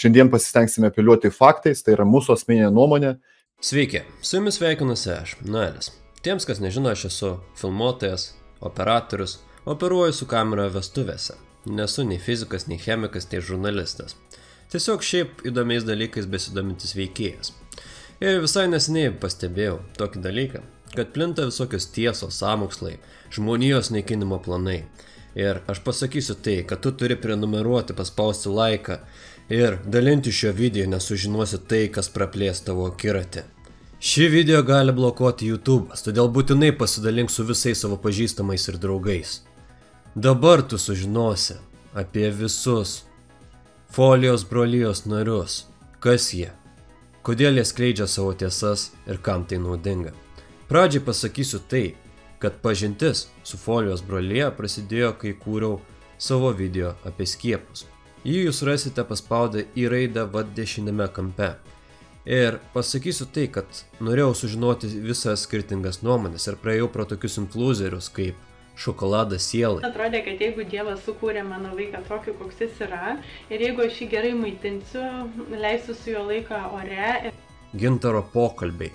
Šiandien pasistengsime apeliuoti faktais, tai yra mūsų asmeninė nuomonė. Sveiki, su jumis sveikinuosi aš, Noelis. Tiems, kas nežino, aš esu filmuotojas, operatorius, operuoju su kamera vestuvėse. Nesu nei fizikas, nei chemikas, nei žurnalistas. Tiesiog šiaip įdomiais dalykais besidomintis veikėjas. Ir visai neseniai pastebėjau tokį dalyką, kad plinta visokios tiesos, sąmokslai, žmonijos naikinimo planai. Ir aš pasakysiu tai, kad tu turi prenumeruoti, paspausti laiką ir dalinti šio video, nes sužinosi tai, kas praplės tavo akiratį. Šį video gali blokuoti YouTube'as, todėl būtinai pasidalink su visais savo pažįstamais ir draugais. Dabar tu sužinosi apie visus Folijos brolijos narius, kas jie, kodėl jie skleidžia savo tiesas ir kam tai naudinga. Pradžiai pasakysiu tai, kad pažintis su Folijos brolija prasidėjo, kai kūriau savo video apie skiepus. Jį jūs rasite paspaudę į raidę dešiniame kampe. Ir pasakysiu tai, kad norėjau sužinoti visas skirtingas nuomonės ir praėjau pro tokius influencerius kaip šokoladas sielai. Atrodė, kad jeigu Dievas sukūrė mano vaiką tokį, koks jis yra, ir jeigu aš jį gerai maitinsiu, leisiu su jo laiką ore. Gintaro pokalbiai.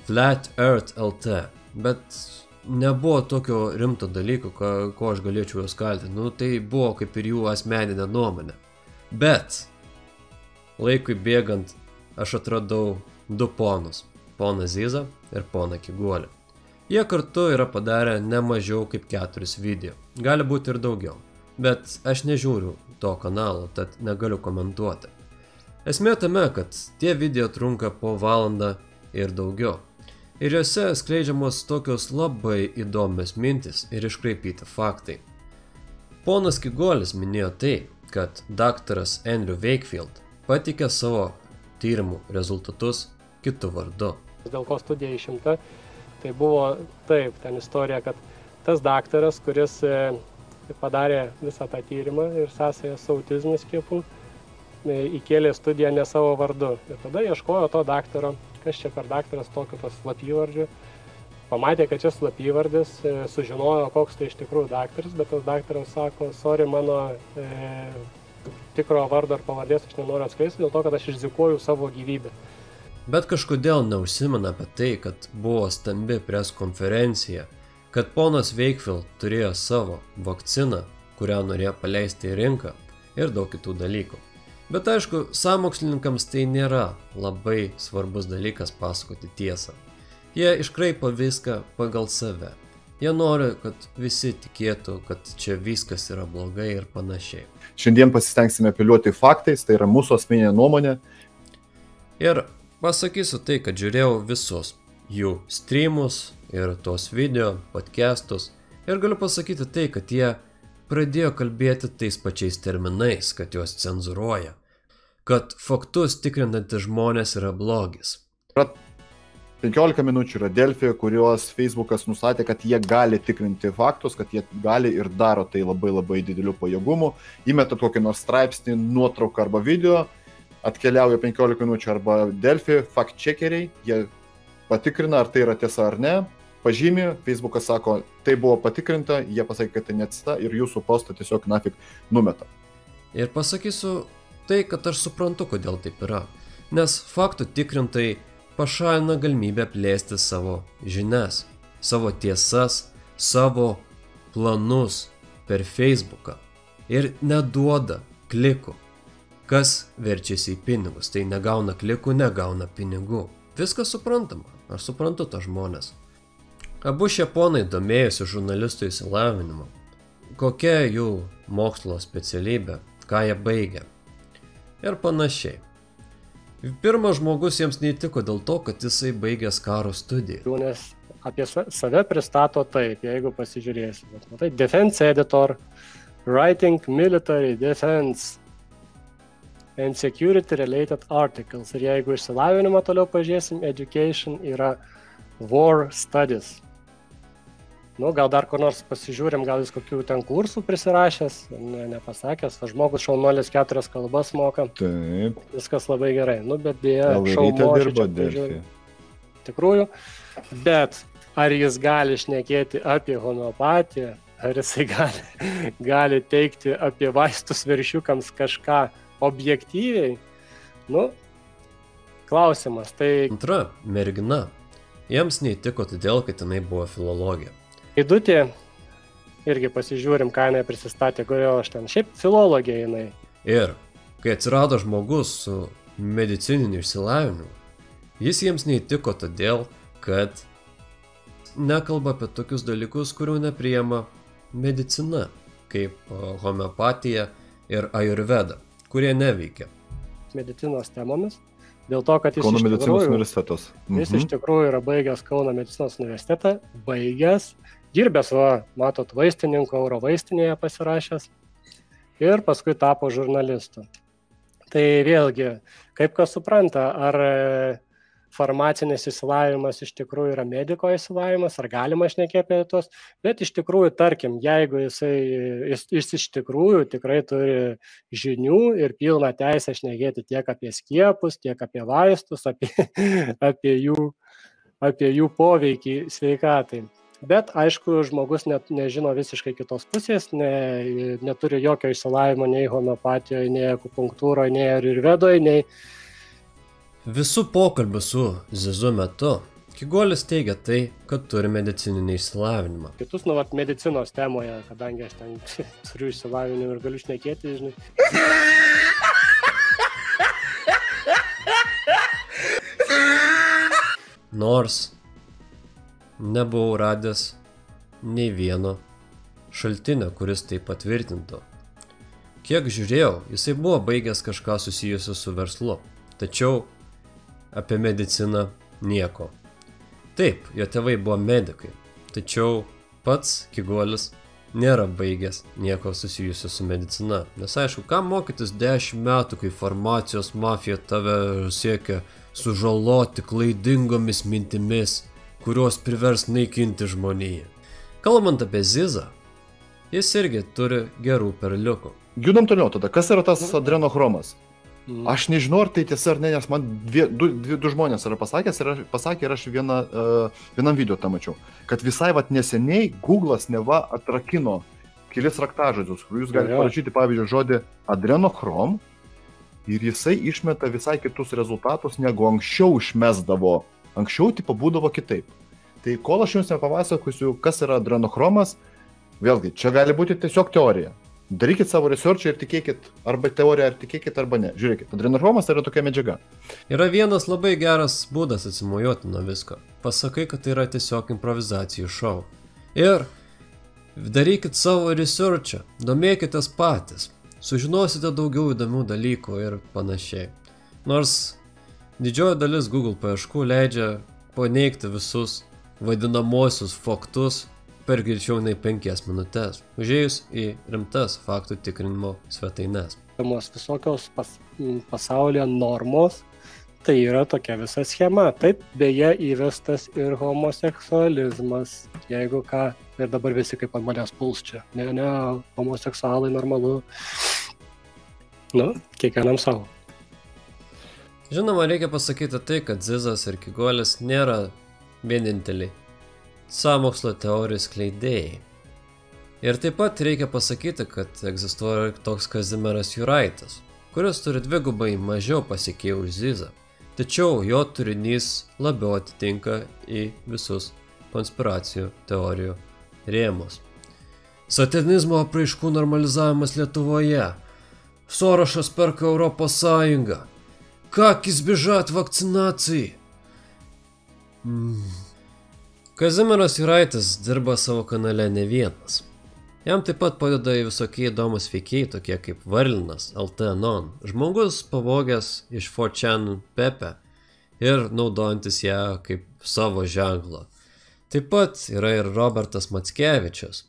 Flat Earth LT. Bet nebuvo tokio rimto dalyko, ko aš galėčiau juos kaltinti. Tai buvo kaip ir jų asmeninė nuomonė. Bet laikui bėgant aš atradau du ponus. Poną Zizą ir poną Kiguolį. Jie kartu yra padarę ne mažiau kaip 4 video. Gali būti ir daugiau. Bet aš nežiūriu to kanalo, tad negaliu komentuoti. Esmė tame, kad tie video trunka po valandą ir daugiau. Ir juose skleidžiamos tokios labai įdomios mintis ir iškraipyti faktai. Ponas Kiguolis minėjo tai, kad daktaras Andrew Wakefield pateikė savo tyrimų rezultatus kitu vardu. Dėl ko studija išimta, tai buvo taip, ten istorija, kad tas daktaras, kuris padarė visą tą tyrimą ir sąsąją su autizmo skiepu, įkėlė studiją ne savo vardu. Ir tada ieškojo to daktaro, kas čia per daktaras tokio tos slapyvardžių. Pamatė, kad čia slapyvardis, sužinojo, koks tai iš tikrųjų daktaras, bet tas daktaras sako, sorry, mano tikro vardo ar pavardės aš nenoriu atskleisti, dėl to, kad aš rizikuoju savo gyvybę. Bet kažkodėl neužsimena apie tai, kad buvo stambi preskonferencija, kad ponas Wakefield turėjo savo vakciną, kurią norėjo paleisti į rinką ir daug kitų dalykų. Bet aišku, sąmokslininkams tai nėra labai svarbus dalykas pasakoti tiesą. Jie iškraipo viską pagal save. Jie nori, kad visi tikėtų, kad čia viskas yra blogai ir panašiai. Šiandien pasistengsime apeliuoti faktais, tai yra mūsų asmeninė nuomonė. Ir pasakysiu tai, kad žiūrėjau visus jų streamus ir tos video, podcastus. Ir galiu pasakyti tai, kad jie pradėjo kalbėti tais pačiais terminais, kad juos cenzuruoja. Kad faktus tikrinantys žmonės yra blogis. 15 minučių yra Delfi, kuriuos Facebookas nustatė, kad jie gali tikrinti faktus, kad jie gali ir daro tai labai dideliu pajėgumu. Įmeta kokį nors straipsnį, nuotrauką arba video, atkeliauja 15 minučių arba Delfi, fact-checkeriai, jie patikrina, ar tai yra tiesa ar ne, pažymi, Facebookas sako, tai buvo patikrinta, jie pasakė, kad tai netiesa ir jūsų postą tiesiog nafik numeta. Ir pasakysiu tai, kad aš suprantu, kodėl taip yra. Nes faktų tikrintai pašalina galimybę plėsti savo žinias, savo tiesas, savo planus per Facebooką ir neduoda klikų. Kas verčiasi į pinigus, tai negauna klikų, negauna pinigų. Viskas suprantama, aš suprantu tą žmonės. Abu šie ponai domėjosi žurnalistų išsilavinimu, kokia jų mokslo specialybė, ką jie baigė ir panašiai. Pirmas žmogus jiems neįtiko dėl to, kad jisai baigęs karo studijas. Nes apie save pristato taip, jeigu pasižiūrėsi. Tai defense editor, writing military defense and security related articles. Ir jeigu išsilavinimą toliau pažiūrėsim, education yra war studies. Gal dar kur nors pasižiūrim, gal jis kokių ten kursų prisirašęs, nepasakęs, žmogus šaunuolis 4 kalbas moka. Taip. Viskas labai gerai, bet dėja šaunuolis čia pažiūrė. Tikrųjų, bet ar jis gali šnekėti apie homeopatiją, ar jisai gali teikti apie vaistus veršiukams kažką objektyviai, klausimas. Tai Antra mergina. Jiems neįtiko todėl, kad jinai buvo filologė. Eidutė, irgi pasižiūrim, ką jinai prisistatė, kodėl aš ten. Šiaip filologė jinai. Ir kai atsirado žmogus su medicininiu išsilavinimu, jis jiems neįtiko todėl, kad nekalba apie tokius dalykus, kurių nepriima medicina, kaip homeopatija ir ajurveda, kurie neveikia. Medicinos temomis, dėl to, kad Kauno medicinos universitetas. Jis iš tikrųjų yra baigęs Kauno medicinos universitetą, dirbęs, matot, vaistininku, Euro vaistinėje pasirašęs ir paskui tapo žurnalistu. Tai vėlgi, kaip kas supranta, ar farmacinis išsilavinimas iš tikrųjų yra mediko išsilavinimas, ar galima šnekėti apie tos, bet iš tikrųjų, tarkim, jeigu jis iš tikrųjų tikrai turi žinių ir pilną teisę šnekėti tiek apie skiepus, tiek apie vaistus, apie jų poveikį sveikatai. Bet, aišku, žmogus nežino visiškai kitos pusės, neturi jokio išsilavimo nei homeopatijoje, nei akupunktūroje, nei ajurvedoje, nei... Visų pokalbių su Zizu metu Kigolis teigia tai, kad turi medicininį išsilavinimą. Kitus, medicinos temoje, kadangi aš ten turiu išsilavinimą ir galiu šnekėti, žinai. Nors nebuvau radęs nei vieno šaltinio, kuris tai patvirtintų. Kiek žiūrėjau, jisai buvo baigęs kažką susijusiu su verslu, tačiau apie mediciną nieko. Taip, jo tėvai buvo medikai, tačiau pats Kigolis nėra baigęs nieko susijusio su medicina. Nes aišku, kam mokytis 10 metų, kai farmacijos mafija tave siekia sužaloti klaidingomis mintimis, kurios privers naikinti žmoniją. Kalbant apie Zizą, jis irgi turi gerų perliukų. Judam toliau tada, kas yra tas adrenochromas? Aš nežinau, ar tai tiesa ar ne, nes man du žmonės yra pasakė ir aš vienam video tą mačiau, kad visai neseniai Google'as neva atrakino kelis raktažodžius, kur jūs galite parašyti, pavyzdžiui, žodį adrenochrom ir jisai išmeta visai kitus rezultatus, negu anksčiau išmesdavo. Anksčiau būdavo kitaip. Tai kol aš jums nepapasakosiu, kas yra adrenochromas, vėlgi, čia gali būti tiesiog teorija. Darykit savo researchą ir tikėkit arba teoriją, ar tikėkit arba ne. Žiūrėkit, adrenochromas yra tokia medžiaga. Yra vienas labai geras būdas atsimuojoti nuo visko. Pasakai, kad tai yra tiesiog improvizacijų šou. Ir darykit savo researchą, domėkitės patys, sužinosite daugiau įdomių dalykų ir panašiai. Nors didžioji dalis Google paieškų leidžia paneigti visus vadinamosius faktus per greičiau nei 5 minutės, užėjus į rimtas faktų tikrinimo svetaines. Visokios pasaulyje normos, tai yra tokia visa schema. Taip, beje, įvestas ir homoseksualizmas, jeigu ką, ir dabar visi kaip ant manęs puls čia. Ne, homoseksualai normalu. Kiekvienam savo. Žinoma, reikia pasakyti tai, kad Zizas ir Kigolis nėra vieninteliai sąmokslo teorijų skleidėjai. Ir taip pat reikia pasakyti, kad egzistuoja toks Kazimieras Juraitis, kuris turi dvigubai mažiau pasekėjų už Zizą, tačiau jo turinys labiau atitinka į visus konspiracijų teorijų rėmus. Satanizmo apraiškų normalizavimas Lietuvoje. Sorošas perka Europos Sąjungą. Как избежать vakcinacijai? Kazimieras Juraitis dirba savo kanale ne vienas. Jam taip pat padeda visokie įdomus veikėjai, tokie kaip Varlinas, LT Anon, žmogus pavogęs iš 4chan Pepe ir naudojantis ją kaip savo ženklą. Taip pat yra ir Robertas Mackevičius,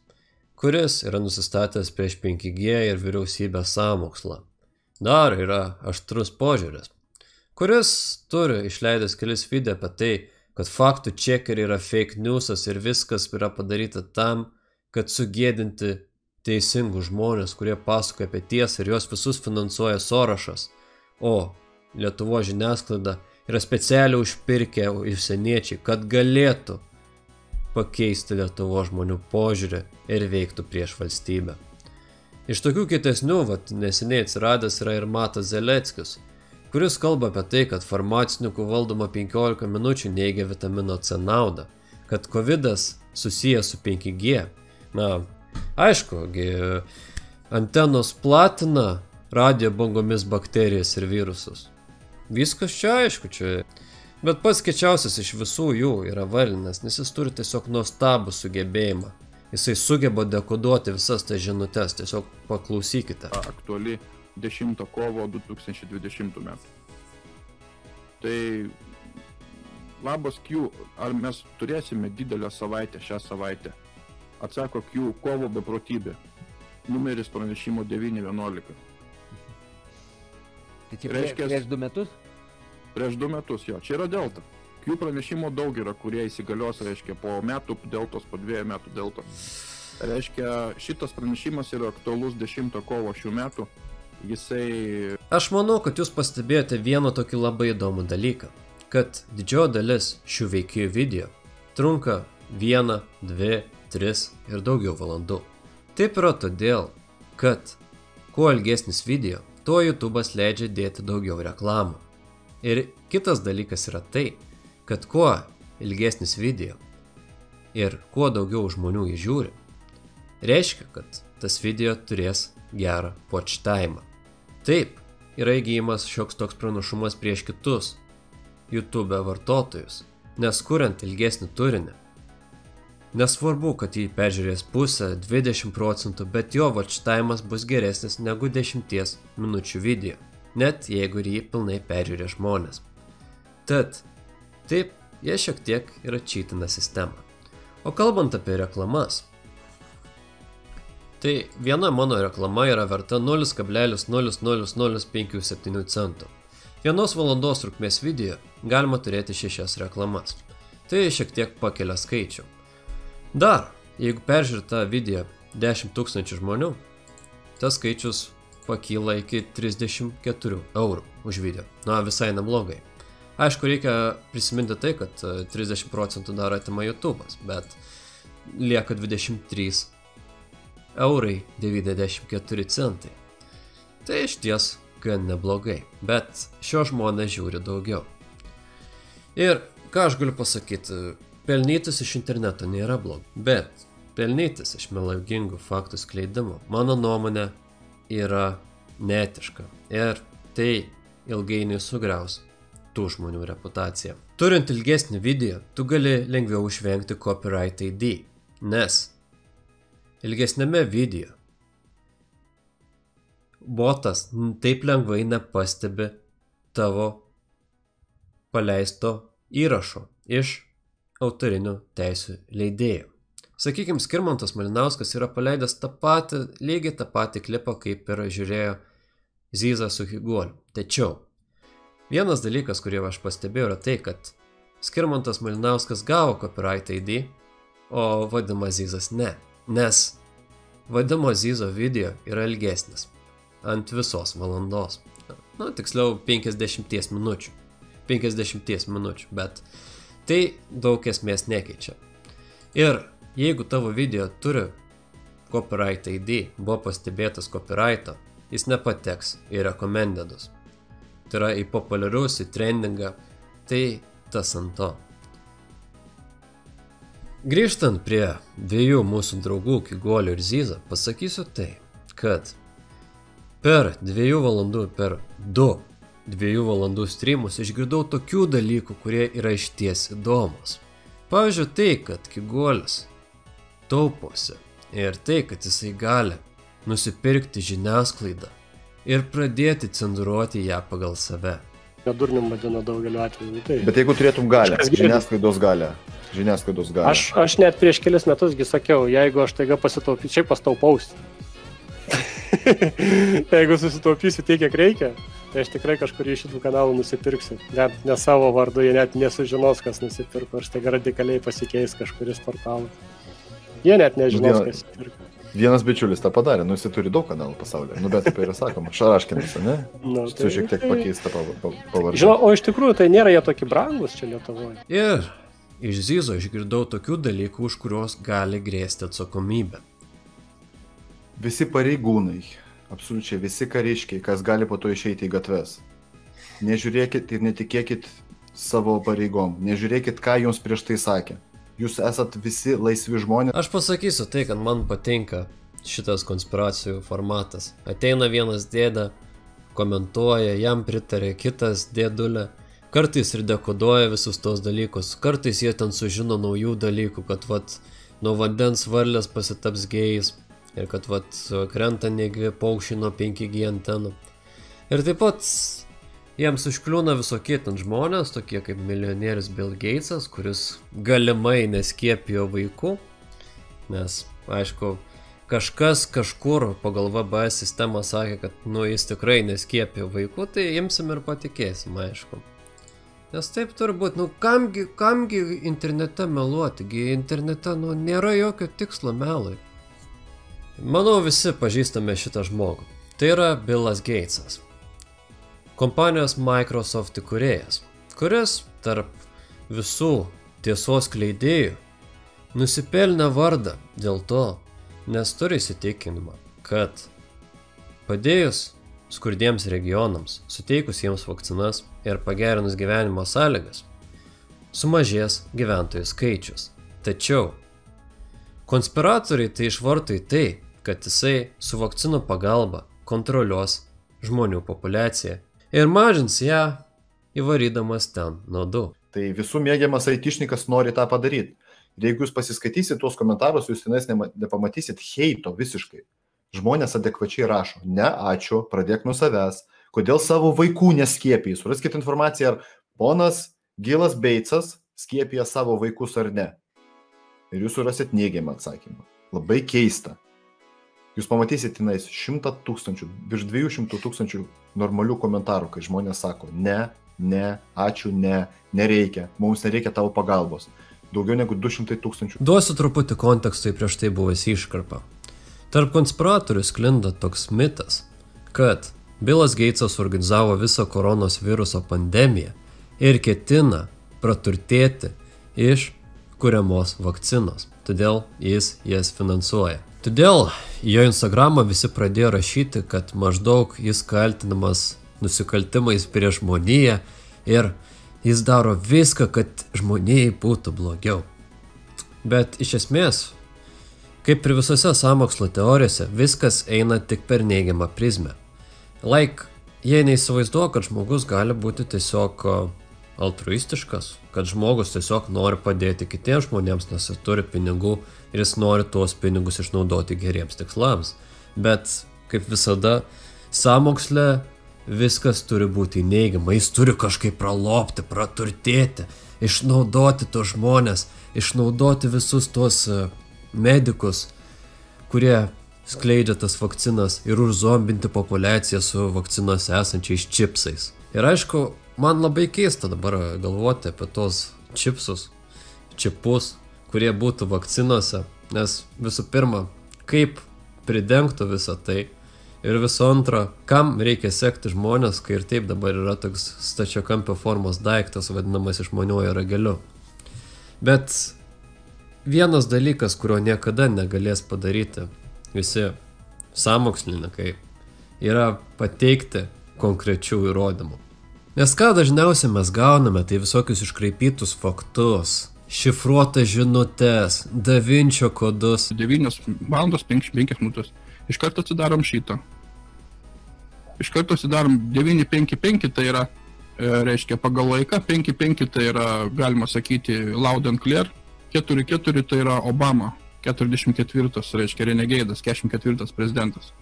kuris yra nusistatęs prieš 5G ir vyriausybės sąmokslą. Dar yra Aštrus požiūris, kuris turi išleidęs kelis video apie tai, kad faktų čekeriai yra fake newsas ir viskas yra padaryta tam, kad sugėdinti teisingus žmonės, kurie pasakoja apie tiesą ir juos visus finansuoja Sorošas. O Lietuvos žiniasklaida yra specialiai užpirkę užsieniečiai, kad galėtų pakeisti Lietuvos žmonių požiūrį ir veiktų prieš valstybę. Iš tokių kietesnių, neseniai atsiradęs yra ir Matas Zeleckis, kuris kalba apie tai, kad farmacininkų valdoma 15 minučių neigia vitamino C naudą, kad COVID'as susijęs su 5G. Na, aišku, antenos platina radijo bangomis bakterijas ir virusus. Viskas čia aišku, čia. Bet pats kečiausias iš visų jų yra Varlinas, nes jis turi tiesiog nuostabų sugebėjimą. Jisai sugeba dekoduoti visas tas žinutes, tiesiog paklausykite. Aktuali 10 kovo 2020 metų. Tai labas Q, ar mes turėsime didelę savaitę šią savaitę? Atsako Q, kovo beprotybė. Numeris pranešimo 911. Tai čia prieš 2 metus? Prieš 2 metus, jo. Čia yra delta. Q pranešimo daug yra, kurie įsigalios, reiškia, po metų deltos, po 2 metų deltos. Reiškia, šitas pranešimas yra aktualus 10 kovo šių metų. Jisai... Aš manau, kad jūs pastebėjote vieną tokį labai įdomų dalyką, kad didžioji dalis šių veikėjų video trunka 1, 2, 3 ir daugiau valandų. Taip yra todėl, kad kuo ilgesnis video, tuo YouTube'as leidžia dėti daugiau reklamų. Ir kitas dalykas yra tai, kad kuo ilgesnis video ir kuo daugiau žmonių jį žiūri, reiškia, kad tas video turės gerą watch time. Taip, yra įgyjimas šioks toks pranašumas prieš kitus YouTube vartotojus, nes kuriant ilgesnį turinį, nesvarbu, kad jį peržiūrės 0,5–20%, bet jo watch time'as bus geresnis negu 10 minučių video, net jeigu jį pilnai peržiūrė žmonės. Tad, taip, jie šiek tiek yra čytina sistema. O kalbant apie reklamas, tai viena mano reklama yra verta 0,00057 centų. 1 valandos trukmės video galima turėti 6 reklamas. Tai šiek tiek pakelia skaičių. Dar, jeigu peržiūrė tą video 10 000 žmonių, tas skaičius pakyla iki 34 eurų už video. Na, visai neblogai. Aišku, reikia prisiminti tai, kad 30% dar atima YouTube'as, bet lieka 23 eurai 94 centai. Tai iš ties gan neblogai, bet šio žmonės žiūri daugiau. Ir ką aš galiu pasakyti, pelnytis iš interneto nėra blogai, bet pelnytis iš melagingų faktų skleidimo, mano nuomonė, yra neetiška ir tai ilgainiui sugriaus tų žmonių reputaciją. Turint ilgesnį video, tu gali lengviau išvengti copyright ID, nes ilgesnėme video botas taip lengvai nepastebi tavo paleisto įrašo iš autorinių teisių leidėjų. Sakykime, Skirmantas Malinauskas yra paleidęs lygiai tą patį klipą, kaip ir žiūrėjo Zyza su Higuoliu. Tačiau vienas dalykas, kurį aš pastebėjau, yra tai, kad Skirmantas Malinauskas gavo copyright ID, o Vadimas Zyzas ne. Nes Vadimo Zyzo video yra ilgesnis. Ant visos valandos. Nu, tiksliau 50 minučių. 50 minučių, bet tai daug esmės nekeičia. Ir jeigu tavo video turi copyright ID, buvo pastebėtas copyrighto, jis nepateks į recommendedus. Tai yra į populiarius, į trendingą, tai tas ant to. Grįžtant prie 2 mūsų draugų Kiguolio ir Zyza, pasakysiu tai, kad per 2 valandų streamus išgirdau tokių dalykų, kurie yra išties įdomus. Pavyzdžiui, tai, kad Kiguolis tauposi ir tai, kad jisai gali nusipirkti žiniasklaidą ir pradėti cenzūruoti ją pagal save. Durnium vadina daugeliu atveju. Tai. Bet jeigu turėtum galę, žiniasklaidos galę. Aš net prieš kelis metusgi sakiau, jeigu aš taiga pasitaupysiu, šiaip pastaupausiu. Jeigu susitaupysiu tiek, kiek reikia, tai aš tikrai kažkurį iš šitų kanalų nusipirksiu. Net ne savo vardu, jie net nesužinos, kas nusipirko, aš taiga radikaliai pasikeis kažkuris portalas. Jie net nežinos, kas nusipirko. Vienas bičiulis tą padarė, jis turi daug kanalų pasaulyje, bet taip ir sakoma, Šaraškinas, ne? Su šiek tiek pakeista pavardė. Žinau, o iš tikrųjų tai nėra jie tokie brangus čia Lietuvoje. Ir iš Zyzo išgirdau tokių dalykų, už kuriuos gali grėsti atsakomybė. Visi pareigūnai, absoliučiai visi kariškiai, kas gali po to išeiti į gatves. Nežiūrėkit ir netikėkit savo pareigom. Nežiūrėkit, ką jums prieš tai sakė. Jūs esat visi laisvi žmonės. Aš pasakysiu tai, kad man patinka šitas konspiracijų formatas. Ateina vienas dėda, komentuoja, jam pritarė kitas dėdulė. Kartais ir dekoduoja visus tos dalykus. Kartais jie ten sužino naujų dalykų, kad vat nuo vandens varlės pasitaps gėjais. Ir kad vat krenta negyvi paukščiai nuo 5G antenų. Ir taip pat jiems užkliūna visokie ten žmonės, tokie kaip milijonierius Bill Gatesas, kuris galimai neskiepijo vaikų. Nes, aišku, kažkas kažkur pagal VBS sistemą sakė, kad jis tikrai neskiepijo vaikų, tai imsim ir patikėsim, aišku. Nes taip turbūt, kamgi internete meluoti, internete nėra jokio tikslo melui. Manau, visi pažįstame šitą žmogų. Tai yra Billas Gatesas, kompanijos Microsoft įkūrėjas, kuris tarp visų tiesos skleidėjų nusipelnė vardą dėl to, nes turi įsitikinimą, kad padėjus skurdiems regionams, suteikus jiems vakcinas ir pagerinus gyvenimo sąlygas, sumažės gyventojų skaičius. Tačiau konspiratoriai tai išvarto į tai, kad jisai su vakcinų pagalba kontroliuos žmonių populiaciją ir mažins ją įvarydamas ten nuodų. Tai visų mėgiamas aitišnikas nori tą padaryti. Ir jeigu jūs pasiskaitysit tuos komentarus, jūs tenais nepamatysit heito visiškai. Žmonės adekvačiai rašo, ne, ačiū, pradėk nuo savęs, kodėl savo vaikų neskiepijai. Suraskite informaciją, ar ponas Gilas Batesas skiepija savo vaikus ar ne. Ir jūs surasit neigiamą atsakymą. Labai keista. Jūs pamatysit tenais 100 000, virš 200 000 normalių komentarų, kai žmonės sako, ne, ačiū, nereikia, mums nereikia tavo pagalbos. Daugiau negu 200 000. Duosiu truputį kontekstui prieš tai buvusi iškarpą. Tarp konspiratorių sklinda toks mitas, kad Billas Gatesas organizavo visą koronos viruso pandemiją ir ketina praturtėti iš kuriamos vakcinos, todėl jis jas finansuoja. Todėl jo Instagramą visi pradėjo rašyti, kad maždaug jis kaltinamas nusikaltimais prieš žmoniją ir jis daro viską, kad žmonijai būtų blogiau. Bet iš esmės, kaip ir visose sąmokslo teorijose, viskas eina tik per neigiamą prizmę. Jie neįsivaizduoja, kad žmogus gali būti tiesiog altruistiškas, kad žmogus tiesiog nori padėti kitiems žmonėms, nes jis turi pinigų ir jis nori tuos pinigus išnaudoti geriems tikslams. Bet, kaip visada, sąmoksle viskas turi būti neigiama, jis turi kažkaip pralopti, praturtėti, išnaudoti tos žmonės, išnaudoti visus tos medikus, kurie skleidžia tas vakcinas ir užzombinti populiaciją su vakcinos esančiais čipsais. Ir aišku, man labai keista dabar galvoti apie tos čipus, kurie būtų vakcinose, nes visų pirma, kaip pridengtų visą tai ir visų antra, kam reikia sekti žmonės, kai ir taip dabar yra toks stačiakampio formos daiktas vadinamas išmaniuoju rageliu. Bet vienas dalykas, kurio niekada negalės padaryti visi sąmokslininkai, yra pateikti konkrečių įrodymų. Nes ką dažniausiai mes gauname, tai visokius iškraipytus faktus, šifruotas žinutes, Da Vinčio kodus. 9:55. Iš karto atsidarom šitą. Iš karto atsidarom 955, tai yra, reiškia, pagal laiką, 55 tai yra, galima sakyti, loud and clear. 4-4 tai yra Obama, 44, reiškia Renegeidas, 44 prezidentas.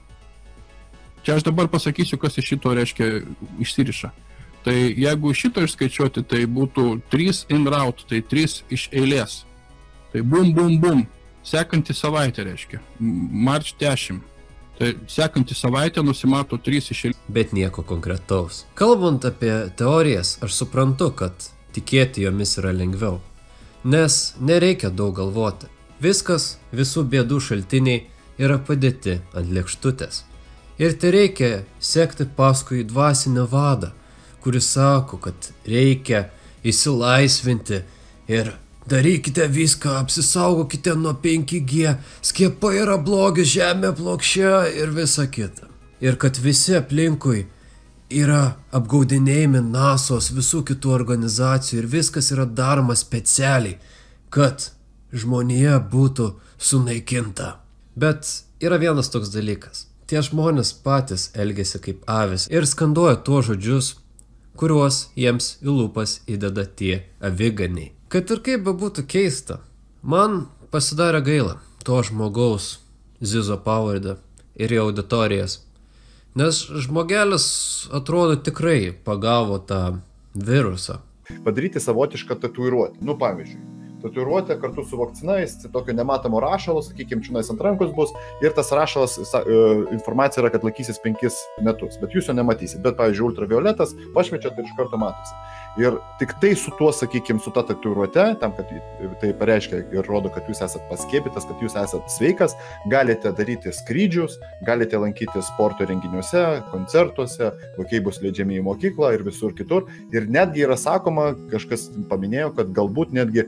Čia aš dabar pasakysiu, kas iš šito, reiškia, išsiriša. Tai jeigu šito išskaičiuoti, tai būtų 3 in route, tai 3 iš eilės. Tai bum, sekantį savaitę, reiškia, March 10. Tai sekantį savaitę nusimato 3 iš eilės. Bet nieko konkretaus. Kalbant apie teorijas, aš suprantu, kad tikėti jomis yra lengviau. Nes nereikia daug galvoti. Viskas, visų bėdų šaltiniai yra padėti ant lėkštutės. Ir tai reikia sekti paskui dvasinę vadą, kuris sako, kad reikia įsilaisvinti ir darykite viską, apsisaugokite nuo 5G, skiepai yra blogis, žemė plokščia ir visa kita. Ir kad visi aplinkui yra apgaudinėjami NASO's, visų kitų organizacijų ir viskas yra daroma specialiai, kad žmonija būtų sunaikinta. Bet yra vienas toks dalykas. Tie žmonės patys elgiasi kaip avis ir skanduoja tuos žodžius, kuriuos jiems į lūpas įdeda tie aviganiai. Kad ir kaip bebūtų keista, man pasidarė gaila to žmogaus Zizo pavardę ir jo auditorijas. Nes žmogelis atrodo tikrai pagavo tą virusą. Padaryti savotišką tatuiruotę. Nu, pavyzdžiui, tatuiruotė kartu su vakcina, jis tokio nematamo rašalo, sakykime, čionais ant rankos bus, ir tas rašalas, informacija yra, kad laikysis 5 metus, bet jūs jo nematysit. Bet, pavyzdžiui, ultravioletas pašviečia, tai iš karto matosi. Ir tik tai su tuo, sakykime, su ta tatuiruote, tam, kad tai pareiškia ir rodo, kad jūs esate paskiepytas, kad jūs esate sveikas, galite daryti skrydžius, galite lankyti sporto renginiuose, koncertuose, vaikai bus leidžiami į mokyklą ir visur kitur. Ir netgi yra sakoma, kažkas paminėjo, kad galbūt netgi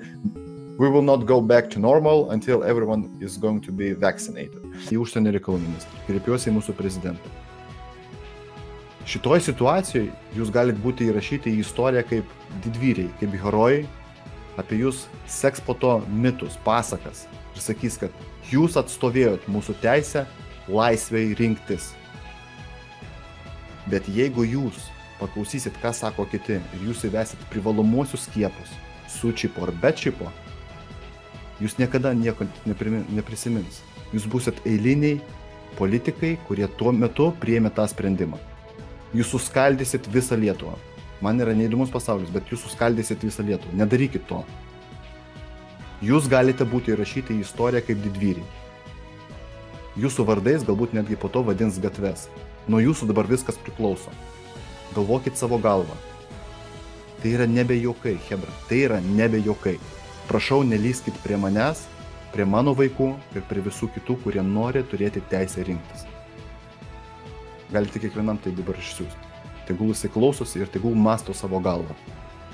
we will not go back to normal until everyone is going to be vaccinated. Į užsienio reikalų ministrą. Kreipiuosi į mūsų prezidentą. Šitoj situacijoje jūs galite būti įrašyti į istoriją kaip didvyriai, kaip herojai, apie jūs seks po to mitus, pasakas ir sakys, kad jūs atstovėjot mūsų teisę laisvei rinktis. Bet jeigu jūs paklausysit, ką sako kiti ir jūs įvesit privalomuosius skiepus su čipo ar be čipo, jūs niekada nieko neprisimins. Jūs būsit eiliniai politikai, kurie tuo metu priėmė tą sprendimą. Jūs suskaldysit visą Lietuvą. Man yra neįdomus pasaulis, bet jūs suskaldysit visą Lietuvą. Nedarykit to. Jūs galite būti įrašyti į istoriją kaip didvyriai. Jūsų vardais galbūt netgi po to vadins gatves. Nuo jūsų dabar viskas priklauso. Galvokit savo galvą. Tai yra nebe juokai, chebra. Tai yra nebe juokai. Prašau, nelyskit prie manęs, prie mano vaikų ir prie visų kitų, kurie nori turėti teisę rinktis. Galite kiekvienam tai dabar išsiųsti. Tegul jisai klausosi ir tegul masto savo galvą.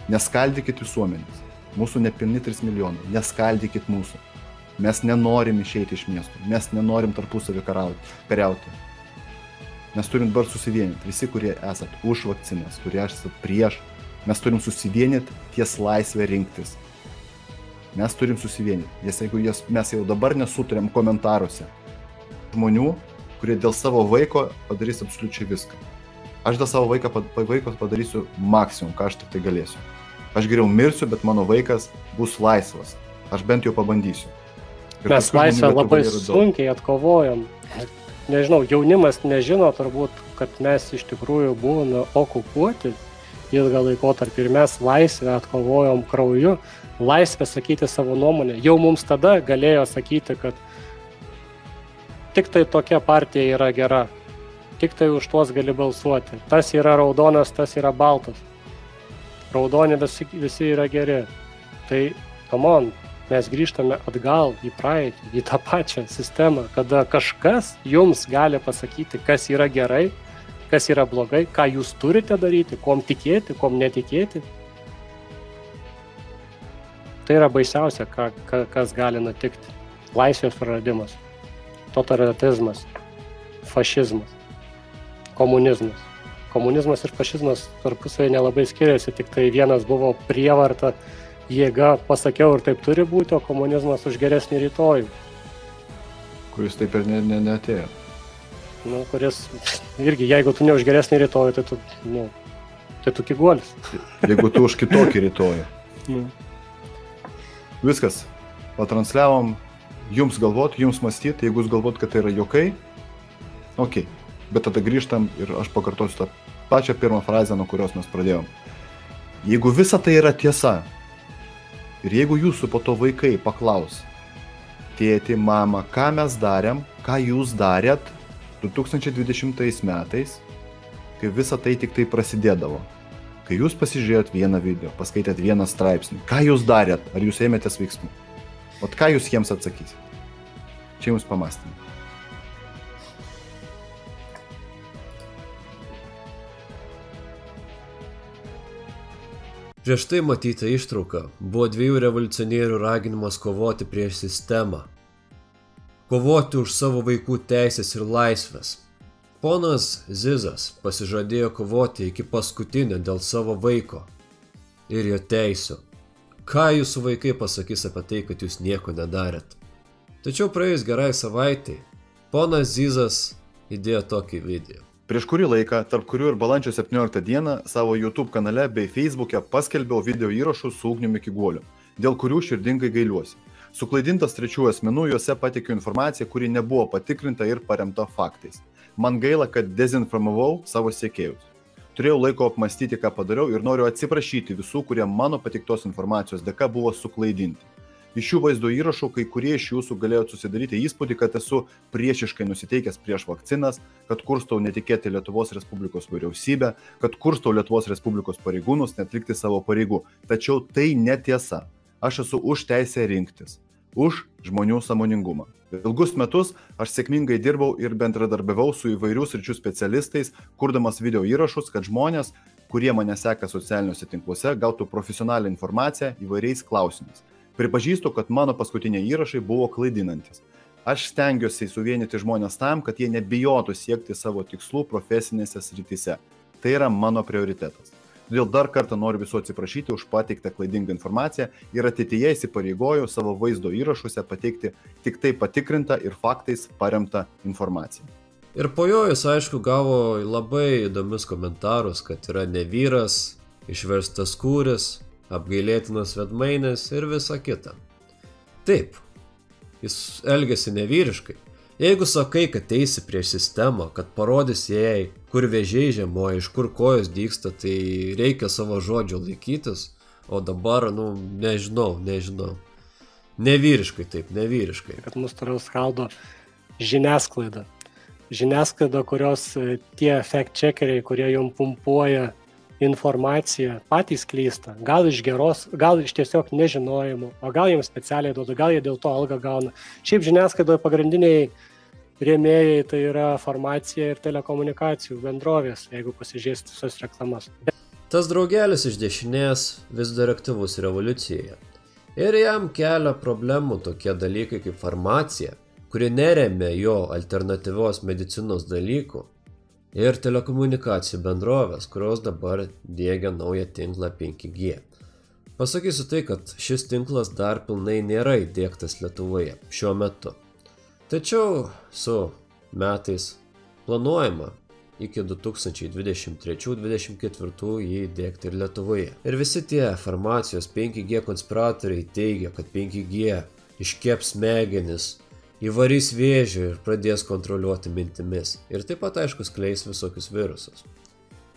Neskaldykit visuomenės. Mūsų nepilni 3 milijonai. Neskaldykit mūsų. Mes nenorim išeiti iš miesto. Mes nenorim tarpusavį kariauti. Mes turim dabar susivienyti. Visi, kurie esat už vakcinas, kurie esat prieš, mes turim susivienyti ties laisvę rinktis. Mes turim susivienyti. Nes jeigu mes jau dabar nesutarėm komentaruose žmonių, kurie dėl savo vaiko padarys absoliučiai viską. Aš dėl savo vaiko padarysiu maksimum, ką aš tik tai galėsiu. Aš geriau mirsiu, bet mano vaikas bus laisvas. Aš bent jau pabandysiu. Ir mes laisvę labai sunkiai atkovojom. Nežinau, jaunimas nežino turbūt, kad mes iš tikrųjų buvome okupuoti ilgą laikotarpį ir mes laisvę atkovojom krauju, laisvę sakyti savo nuomonę. Jau mums tada galėjo sakyti, kad tik tai tokia partija yra gera, tik tai už tuos gali balsuoti. Tas yra raudonas, tas yra baltas. Raudoni visi yra geri. Tai, come on, mes grįžtame atgal į praeitį, į tą pačią sistemą, kada kažkas jums gali pasakyti, kas yra gerai, kas yra blogai, ką jūs turite daryti, kuom tikėti, kuom netikėti. Tai yra baisiausia, kas gali nutikti. Laisvės praradimas. Totalitarizmas, fašizmas, komunizmas. Komunizmas ir fašizmas tarpusavy nelabai skiriasi, tik tai vienas buvo prievarta, jėga, pasakiau ir taip turi būti, o komunizmas už geresnį rytojų. Kuris taip ir neatėjo. Nu, kuris irgi, jeigu tu ne už geresnį rytojų, tai tu kiguolis. Jeigu tu už kitokį rytojų. Viskas, patransliavom. Jums galvot, jums mąstyti, jeigu jūs galvot, kad tai yra juokai, okei. Bet tada grįžtam ir aš pakartosiu tą pačią pirmą frazę, nuo kurios mes pradėjom. Jeigu visa tai yra tiesa, ir jeigu jūsų po to vaikai paklaus, tėti, mama, ką mes darėm, ką jūs darėt 2020 metais, kai visa tai tik tai prasidėdavo, kai jūs pasižiūrėjot vieną video, paskaitėt vieną straipsnį, ką jūs darėt, ar jūs ėmėtės veiksmų? Ot ką jūs jiems atsakysit? Čia jums pamąstymai. Prieš tai matyta ištrauka buvo 2 revoliucionierių raginimas kovoti prieš sistemą. Kovoti už savo vaikų teisės ir laisvės. Ponas Zizas pasižadėjo kovoti iki paskutinio dėl savo vaiko ir jo teisių. Ką jūsų vaikai pasakys apie tai, kad jūs nieko nedarėt? Tačiau praėjus gerai savaitai, ponas Zizas įdėjo tokį video. Prieš kurį laiką, tarp kurių ir balandžio 17 dieną, savo YouTube kanale bei Facebook'e paskelbiau video įrašus su Ugniumi Kiguoliu, dėl kurių širdingai gailiuosi. Suklaidintas trečiųjų asmenų, juose pateikiu informaciją, kuri nebuvo patikrinta ir paremta faktais. Man gaila, kad dezinformavau savo sekėjus. Turėjau laiko apmastyti, ką padariau ir noriu atsiprašyti visų, kurie mano pateiktos informacijos dėka buvo suklaidinti. Iš šių vaizdo įrašų kai kurie iš jūsų galėjot susidaryti įspūdį, kad esu priešiškai nusiteikęs prieš vakcinas, kad kurstau netikėti Lietuvos Respublikos vyriausybę, kad kurstau Lietuvos Respublikos pareigūnus netlikti savo pareigų. Tačiau tai netiesa. Aš esu už teisę rinktis, už žmonių sąmoningumą. Ilgus metus aš sėkmingai dirbau ir bendradarbiavau su įvairių sričių specialistais, kurdamas video įrašus, kad žmonės, kurie mane seka socialiniuose tinkluose, gautų profesionalią informaciją įvairiais klausimais. Pripažįstu, kad mano paskutiniai įrašai buvo klaidinantis. Aš stengiuosi suvienyti žmonės tam, kad jie nebijotų siekti savo tikslų profesinėse srityse. Tai yra mano prioritetas. Todėl dar kartą noriu visų atsiprašyti už pateiktą klaidingą informaciją ir ateityje įsipareigoju savo vaizdo įrašuose pateikti tik tai patikrintą ir faktais paremtą informaciją. Ir po jo jis aišku gavo labai įdomius komentarus, kad yra ne vyras, išverstas kūris, apgailėtinas vedmainis ir visa kita. Taip, jis elgiasi nevyriškai. Jeigu sakai, kad eisi prieš sistemą, kad parodysi jai, kur vėžiai žiemoja, iš kur kojos dygsta, tai reikia savo žodžio laikytis, o dabar, nežinau. Nevyriškai taip, nevyriškai. Kad mus toliau skaldo žiniasklaida. Žiniasklaida, kurios tie fact-checkeriai, kurie jom pumpuoja informacija patys klysta, gal iš geros, gal iš tiesiog nežinojimo, o gal jiems specialiai duoda, gal jie dėl to algą gauna. Šiaip žiniasklaidoje pagrindiniai rėmėjai tai yra farmacija ir telekomunikacijų bendrovės, jeigu pasižiūrėsite visas reklamas. Tas draugelis iš dešinės vis dar aktyvus revoliucijoje. Ir jam kelia problemų tokie dalykai kaip farmacija, kuri neremia jo alternatyvios medicinos dalykų, ir telekomunikacijų bendrovės, kurios dabar diegia naują tinklą 5G. Pasakysiu tai, kad šis tinklas dar pilnai nėra įdiegtas Lietuvoje šiuo metu. Tačiau su metais planuojama iki 2023-2024 jį įdiegti ir Lietuvoje. Ir visi tie farmacijos 5G konspiratoriai teigia, kad 5G iškeps smegenis, įvarys vėžį ir pradės kontroliuoti mintimis. Ir taip pat, aišku, skleis visokius virusus.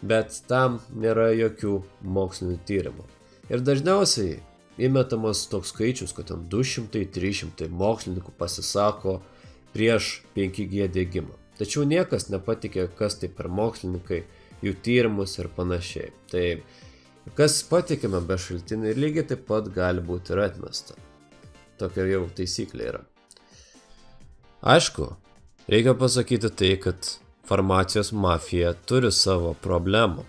Bet tam nėra jokių mokslinių tyrimų. Ir dažniausiai įmetamas toks skaičius, kad 200-300 mokslininkų pasisako prieš 5G diegimą. Tačiau niekas nepatikė, kas tai per mokslininkai, jų tyrimus ir panašiai. Tai kas patikima be šaltinių ir lygiai taip pat gali būti ir atmesta. Tokia jau taisyklė yra. Aišku, reikia pasakyti tai, kad farmacijos mafija turi savo problemų,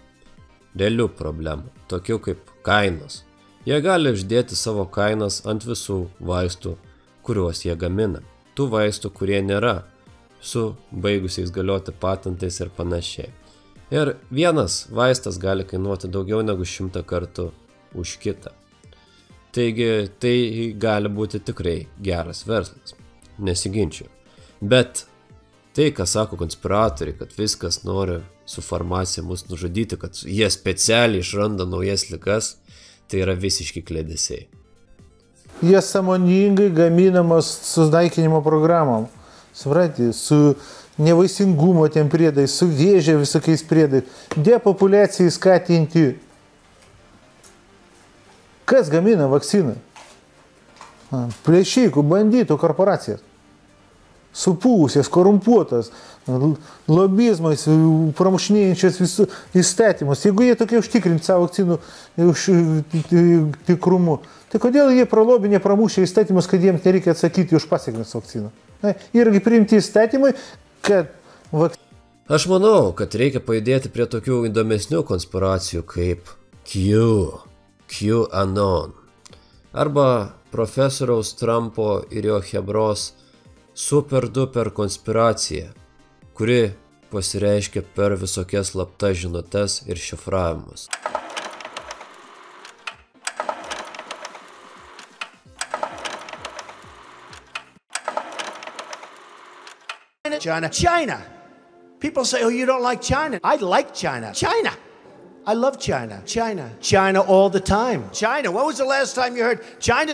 realių problemų, tokių kaip kainos. Jie gali uždėti savo kainas ant visų vaistų, kuriuos jie gamina. Tų vaistų, kurie nėra, su baigusiais galioti patentais ir panašiai. Ir vienas vaistas gali kainuoti daugiau negu 100 kartų už kitą. Taigi, tai gali būti tikrai geras verslas, nesiginčiu. Bet tai, ką sako konspiratoriai, kad viskas nori su farmacija mus nužudyti, kad jie specialiai išranda naujas ligas, tai yra visiški kliedesiai. Jie sąmoningai gaminamas su naikinimo programom. Suprantate, su nevaisingumo tiem priedais, su vėžio visokiais priedais, depopulacijai skatinti. Kas gamina vakciną? Plėšikų, bandytų korporacijas. Supūsės, korumpuotas, lobizmais, pramušinėjančias visų įstatymus. Jeigu jie tokie užtikrinti savo vakcinų tikrumu, tai kodėl jie pralobinė pramušė įstatymus, kad jiems nereikia atsakyti už pasiekmes vakciną? Irgi priimti įstatymai, kad Aš manau, kad reikia pajudėti prie tokių įdomesnių konspiracijų kaip Q. QAnon arba profesoriaus Trumpo ir jo chebros super duper konspiracija, kuri pasireiškia per visokias slaptas žinutes ir šifravimus. China. People say, oh, you don't like China. I like China. China. I love China. China all the time. China. When was the last time you heard China?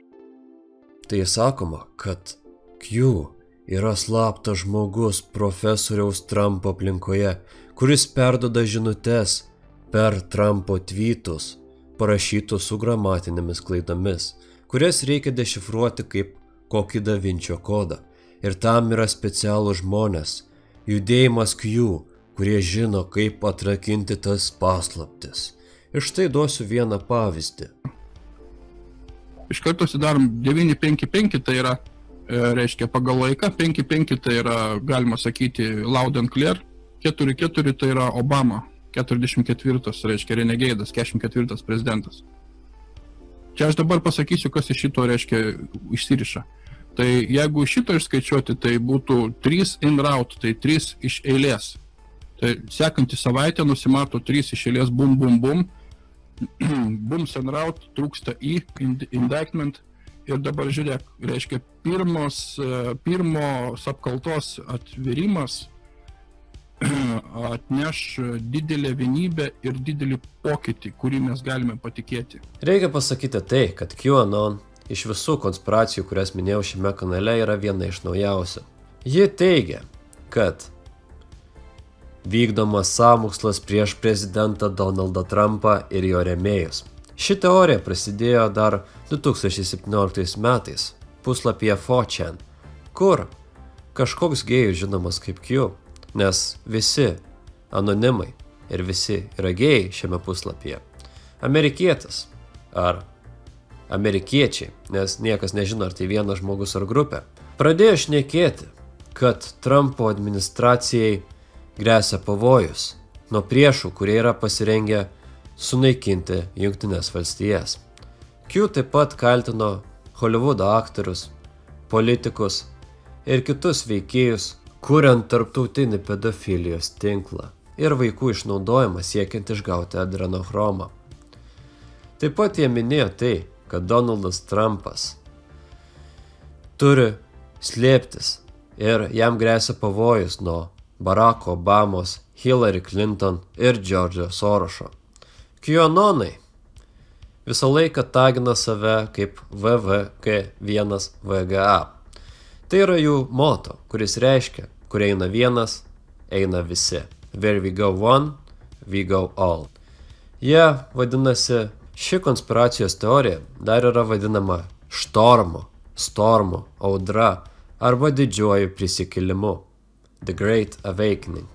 Tai sakoma, kad Q yra slaptas žmogus profesoriaus Trumpo aplinkoje, kuris perduoda žinutes per Trumpo tweetus, parašytus su gramatinėmis klaidomis, kurias reikia dešifruoti kaip kokį Da Vinčio kodą. Ir tam yra specialūs žmonės, judėjimas Q, kurie žino, kaip atrakinti tas paslaptis. Ir štai duosiu vieną pavyzdį. Iš karto sudarom 955, tai yra, reiškia, pagal laiką, 55 tai yra, galima sakyti, loud and clear, 44 tai yra Obama, 44, reiškia, Renegadas, 44 prezidentas. Čia aš dabar pasakysiu, kas iš šito, reiškia, išsiriša. Tai jeigu šito išskaičiuoti, tai būtų 3 in route, tai 3 iš eilės. Tai sekantį savaitę nusimato 3 iš eilės bum, bum, bum. Bums in route, trūksta indictment. Ir dabar žiūrėk, reiškia, pirmos apkaltos atvirimas atneš didelę vienybę ir didelį pokytį, kurį mes galime patikėti. Reikia pasakyti tai, kad QAnon iš visų konspiracijų, kurias minėjau šiame kanale, yra viena iš naujausių. Ji teigia, kad vykdomas sąmokslas prieš prezidentą Donaldą Trumpą ir jo rėmėjus. Ši teorija prasidėjo dar 2017 metais puslapyje 4chan, kur kažkoks gėjus žinomas kaip Q, nes visi anonimai ir visi yra gėjai šiame puslapyje. Amerikietis ar amerikiečiai, nes niekas nežino, ar tai vienas žmogus ar grupė, pradėjo šnekėti, kad Trumpo administracijai gresia pavojus nuo priešų, kurie yra pasirengę sunaikinti Jungtines valstijas. Q taip pat kaltino Hollywoodo aktorius, politikus ir kitus veikėjus, kuriant tarptautinį pedofilijos tinklą ir vaikų išnaudojimą siekiant išgauti adrenochromą. Taip pat jie minėjo tai, kad Donaldas Trumpas turi slėptis ir jam gresia pavojus nuo Baracko Obamos, Hillary Clinton ir George'o Sorošo. QAnonai visą laiką tagina save kaip VVK1VGA. Tai yra jų moto, kuris reiškia, kur eina vienas, eina visi. Where we go one, we go all. Jie vadinasi, ši konspiracijos teorija dar yra vadinama stormu, audra arba didžiuoju prisikėlimu, The Great Awakening.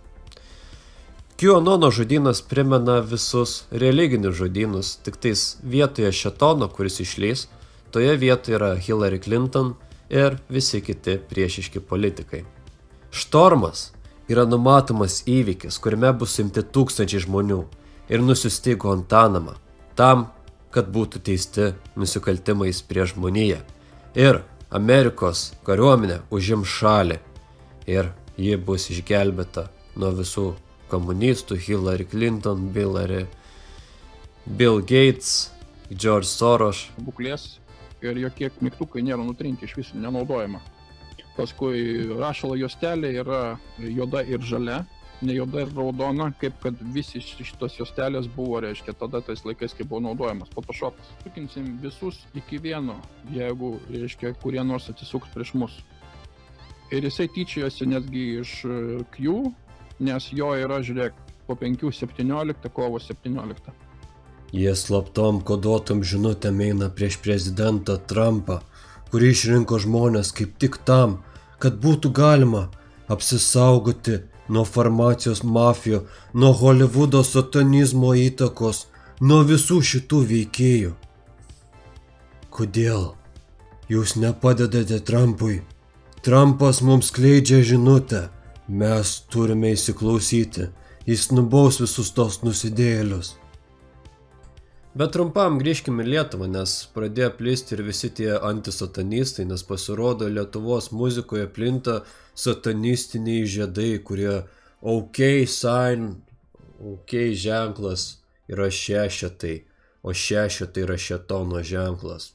QAnono žodynas primena visus religinius žodynus, tik tais vietoje šėtono, kuris išlys, toje vietoje yra Hillary Clinton ir visi kiti priešiški politikai. Štormas yra numatomas įvykis, kuriame bus suimti tūkstančiai žmonių ir nusiųsti į Guantanamą, tam, kad būtų teisti nusikaltimais prieš žmoniją. Ir Amerikos kariuomenė užims šalį ir ji bus išgelbėta nuo visų komunistų, Hillary Clinton, Bill Gates, George Soros. Būklės ir jokie mygtukai nėra nutrinti, iš viso nenaudojama. Paskui rašalo juostelė yra juoda ir žalia, ne juoda ir raudona, kaip kad visi šitos juostelės buvo, reiškia, tada tais laikais, kai buvo naudojamas Photoshopas. Sukinsim visus iki vieno, jeigu, reiškia, kurie nors atsisuks prieš mus. Ir jisai tyčiojosi netgi iš Q, nes jo yra, žiūrėk, po 5.17, kovo 17. Jie slaptom koduotom žinutėm eina prieš prezidentą Trumpą, kurį išrinko žmonės kaip tik tam, kad būtų galima apsisaugoti nuo farmacijos mafijų, nuo Hollywoodo satanizmo įtakos, nuo visų šitų veikėjų. Kodėl jūs nepadedate Trumpui? Trumpas mums skleidžia žinutę. Mes turime įsiklausyti. Jis nubaus visus tos nusidėjėlius. Bet trumpam grįžkime į Lietuvą, nes pradėjo plisti ir visi tie antisatanistai, nes pasirodo Lietuvos muzikoje plinta satanistiniai žiedai, kurie OK sign, OK ženklas yra šešetai, o šešetai yra šėtono ženklas.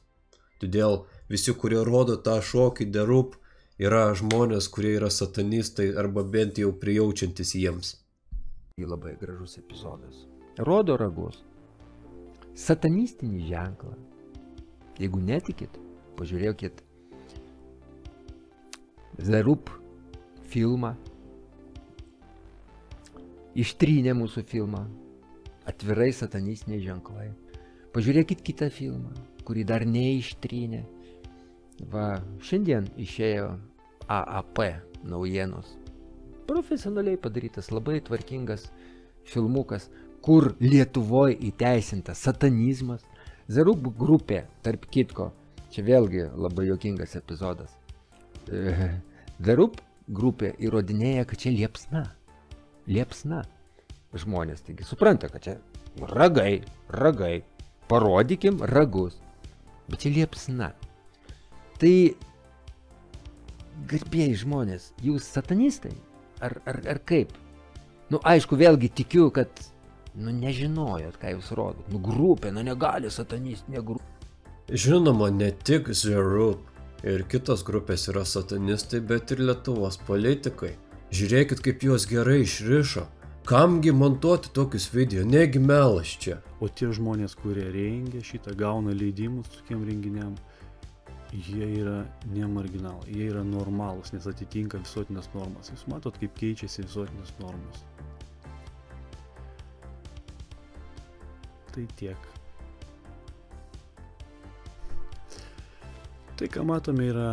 Todėl visi, kurie rodo tą šokį The Roop, yra žmonės, kurie yra satanistai arba bent jau prijaučiantis jiems. Labai gražus epizodas. Rodo ragus. Satanistinį ženklą. Jeigu netikit, pažiūrėkit The Roop filmą. Ištrynė mūsų filmą. Atvirai satanistiniai ženklai. Pažiūrėkit kitą filmą, kurį dar neištrynė. Va, šiandien išėjo AAP naujienos. Profesionaliai padarytas, labai tvarkingas filmukas, kur Lietuvoje įteisintas satanizmas. The Roop grupė, tarp kitko, čia vėlgi labai juokingas epizodas. The Roop grupė įrodinėja, kad čia liepsna. Liepsna. Žmonės taigi supranta, kad čia ragai, parodykim ragus. Bet čia liepsna. Tai, garbėjai žmonės, jūs satanistai? Ar kaip? Aišku, vėlgi tikiu, kad, nežinojot, ką jūs rodot. Grupė, negali satanistinė grupė. Žinoma, ne tik The Roop ir kitos grupės yra satanistai, bet ir Lietuvos politikai. Žiūrėkit, kaip juos gerai išrišo. Kamgi montuoti tokius video, negi melas čia. O tie žmonės, kurie rengia šitą, gauna leidimus tokiem renginiam, jie yra ne marginalai, jie yra normalūs, nes atitinka visuotinės normas. Jūs matot, kaip keičiasi visuotinės normos. Tai tiek. Tai, ką matome, yra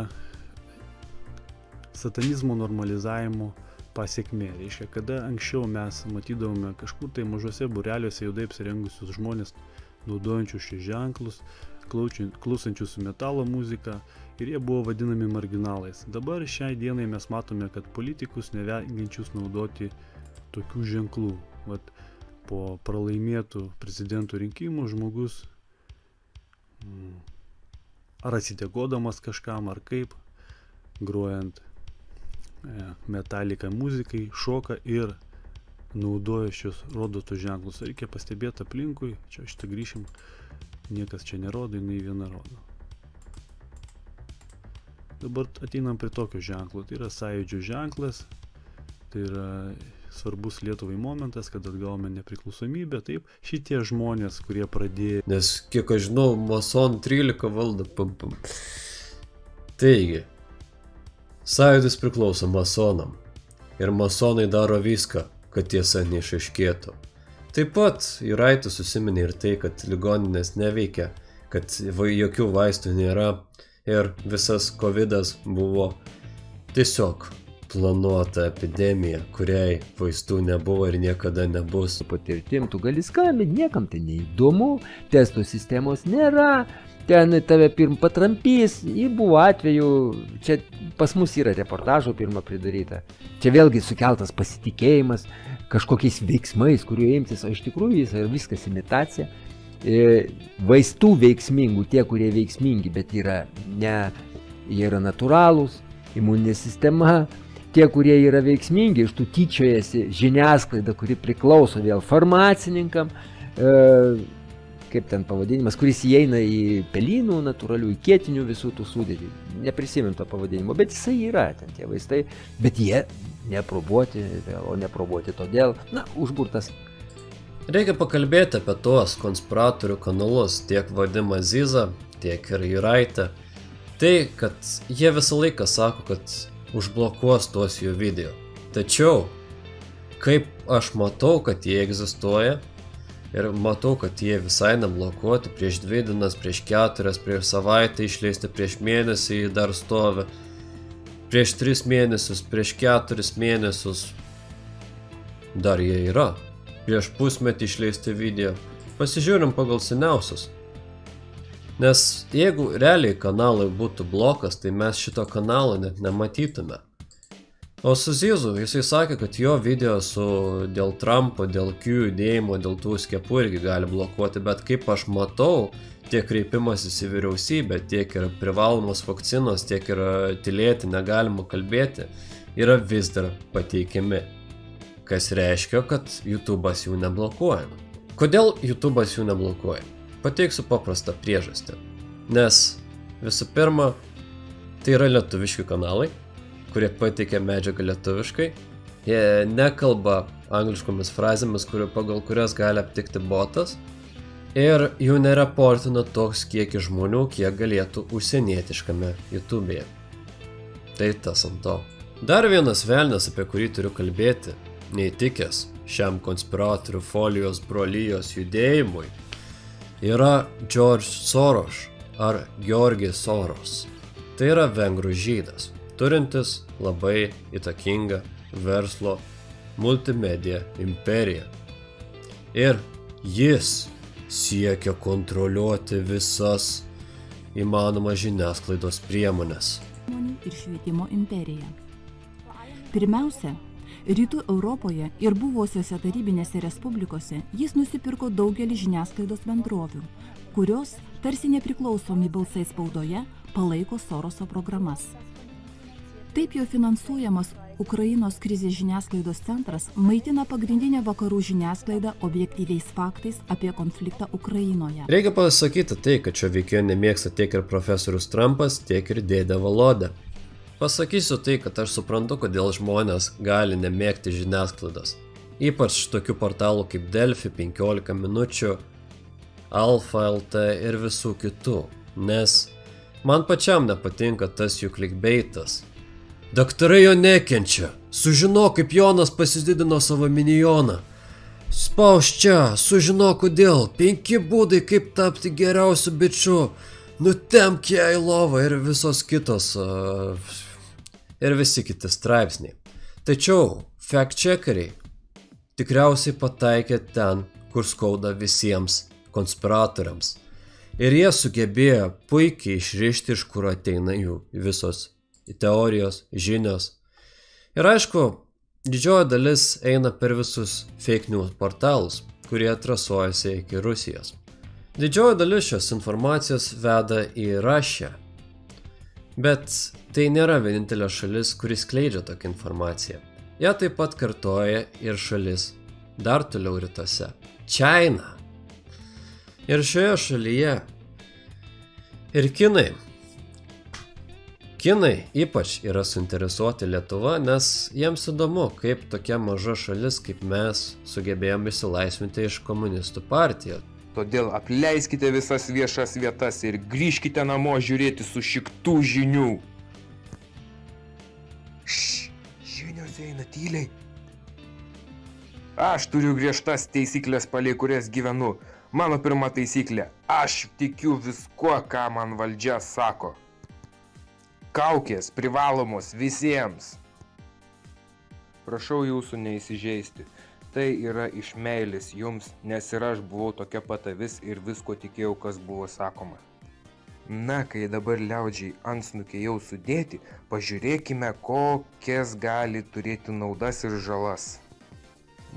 satanizmo normalizavimo pasiekmė. Reiškia, kada anksčiau mes matydavome kažkur tai mažose būreliuose juodai apsirengusius žmonės, naudojančius šios ženklus, klausančius metalo muziką, ir jie buvo vadinami marginalais. Dabar šiai dienai mes matome, kad politikus nevengiančius naudoti tokių ženklų. Vat, po pralaimėtų prezidentų rinkimų žmogus ar atsidėkodamas kažkam, ar kaip, grojant metaliką muzikai, šoka ir naudoja šios rodotus ženklus. Reikia pastebėti aplinkui, čia šitą grįšim, niekas čia nerodo, nei viena rodo. Dabar ateinam prie tokio ženklo, tai yra Sąjūdžio ženklas, tai yra svarbus Lietuvai momentas, kad atgavome nepriklausomybę. Taip, šitie žmonės, kurie pradėjo... Nes, kiek aš žinau, Mason 13 valdo. Taigi, Sąjūdis priklauso masonam. Ir masonai daro viską, kad tiesa neišaiškėtų. Taip pat Juraitis užsiminė ir tai, kad ligoninės neveikia, kad jokių vaistų nėra ir visas covidas buvo tiesiog planuota epidemija, kuriai vaistų nebuvo ir niekada nebus. Patirtim, tu gali skambinti, niekam tai neįdomu, testo sistemos nėra, ten tave pirm patrampys, ir buvo atveju, čia pas mus yra reportažo pirmą pridaryta, čia vėlgi sukeltas pasitikėjimas kažkokiais veiksmais, kuriuo imtis, o iš tikrųjų viskas imitacija. Vaistų veiksmingų, tie, kurie veiksmingi, bet jie yra natūralūs, imuninė sistema. Tie, kurie yra veiksmingi, iš tų tyčiojasi žiniasklaida, kuri priklauso vėl farmacininkam, kaip ten pavadinimas, kuris įeina į pelynų natūralių, į kietinių visų tų sudėtį. Neprisimenu to pavadinimo, bet jisai yra ten tie vaistai, bet jie neaprobuoti, o neaprobuoti todėl, užburtas. Reikia pakalbėti apie tuos konspiratorių kanalus, tiek Vadimą Zizą, tiek ir Juraitę. Tai, kad jie visą laiką sako, kad užblokuos tuos jų video. Tačiau, kaip aš matau, kad jie egzistuoja ir matau, kad jie visai neblokuoti prieš 2 dienas, prieš 4, prieš savaitę išleisti, prieš mėnesį dar stovi, prieš 3 mėnesius, prieš 4 mėnesius dar jie yra. Prieš pusmetį išleisti video. Pasižiūrim pagal seniausius. Nes jeigu realiai kanalai būtų blokas, tai mes šito kanalo net nematytume. O su Zyzu, jisai sakė, kad jo video dėl Trumpo, dėl Q judėjimo, dėl tų skiepų irgi gali blokuoti, bet kaip aš matau, tiek kreipimasis į vyriausybę, tiek yra privalomos vakcinos, tiek yra tylėti, negalima kalbėti, yra vis dar pateikiami. Kas reiškia, kad YouTube'as jų neblokuoja. Kodėl YouTube'as jų neblokuoja? Pateiksiu paprastą priežastį. Nes visų pirma, tai yra lietuviški kanalai, kurie pateikia medžiagą lietuviškai. Jie nekalba angliškomis frazėmis, pagal kurias gali aptikti botas. Ir jų nereportina toks kiekis žmonių, kiek galėtų užsienietiškame YouTube'e. Tai tas ant to. Dar vienas velnias, apie kurį turiu kalbėti, neįtikęs šiam konspiratorių folijos brolijos judėjimui, yra George Soros ar Georgi Soros. Tai yra vengrų žydas, turintis labai įtakingą verslo multimedia imperiją. Ir jis siekia kontroliuoti visas įmanomas žiniasklaidos priemonės. Ir švietimo imperija. Pirmiausia, Rytų Europoje ir buvusiose tarybinėse respublikose jis nusipirko daugelį žiniasklaidos bendrovių, kurios, tarsi nepriklausomi balsai spaudoje, palaiko Soroso programas. Taip jo finansuojamas Ukrainos krizės žiniasklaidos centras maitina pagrindinę vakarų žiniasklaidą objektyviais faktais apie konfliktą Ukrainoje. Reikia pasakyti tai, kad šio veikėjo nemėgsta tiek ir profesorius Trumpas, tiek ir dėdė Volodė. Pasakysiu tai, kad aš suprantu, kodėl žmonės gali nemėgti žiniasklaidos. Ypač tokių portalų kaip Delfi, 15 minučių, Alfa LT ir visų kitų. Nes man pačiam nepatinka tas jų clickbaitas. Daktarai jo nekenčia. Sužinok, kaip Jonas pasididino savo minijoną. Spausk čia, sužinok kodėl. 5 būdai, kaip tapti geriausiu bičiu. Nutemk ją į lovą ir visos kitos. Ir visi kiti straipsniai. Tačiau fact-checkeriai tikriausiai pataikė ten, kur skauda visiems konspiratoriams. Ir jie sugebėjo puikiai išrišti, iš kur ateina jų visos teorijos, žinios. Ir aišku, didžioji dalis eina per visus fake news portalus, kurie trasuojasi iki Rusijos. Didžioji dalis šios informacijos veda į Rusiją. Bet tai nėra vienintelė šalis, kuris skleidžia tokią informaciją. Ją taip pat kartoja ir šalis dar toliau rytuose. China. Ir šioje šalyje ir Kinai. Kinai ypač yra suinteresuoti Lietuva, nes jiems įdomu, kaip tokia maža šalis kaip mes sugebėjome išsilaisvinti iš komunistų partijos. Todėl apleiskite visas viešas vietas ir grįžkite namo žiūrėti sušiktų žinių. Žinios eina tyliai. Aš turiu griežtas taisyklės, palei kurias gyvenu. Mano pirma taisyklė – aš tikiu viskuo, ką man valdžia sako. Kaukės privalomos visiems. Prašau jūsų neįsižeisti. Tai yra iš meilės jums, nes ir aš buvau tokia pat avis ir visko tikėjau, kas buvo sakoma. Na, kai dabar liaudžiai antsnukiai jau sudėti, pažiūrėkime, kokias gali turėti naudas ir žalas.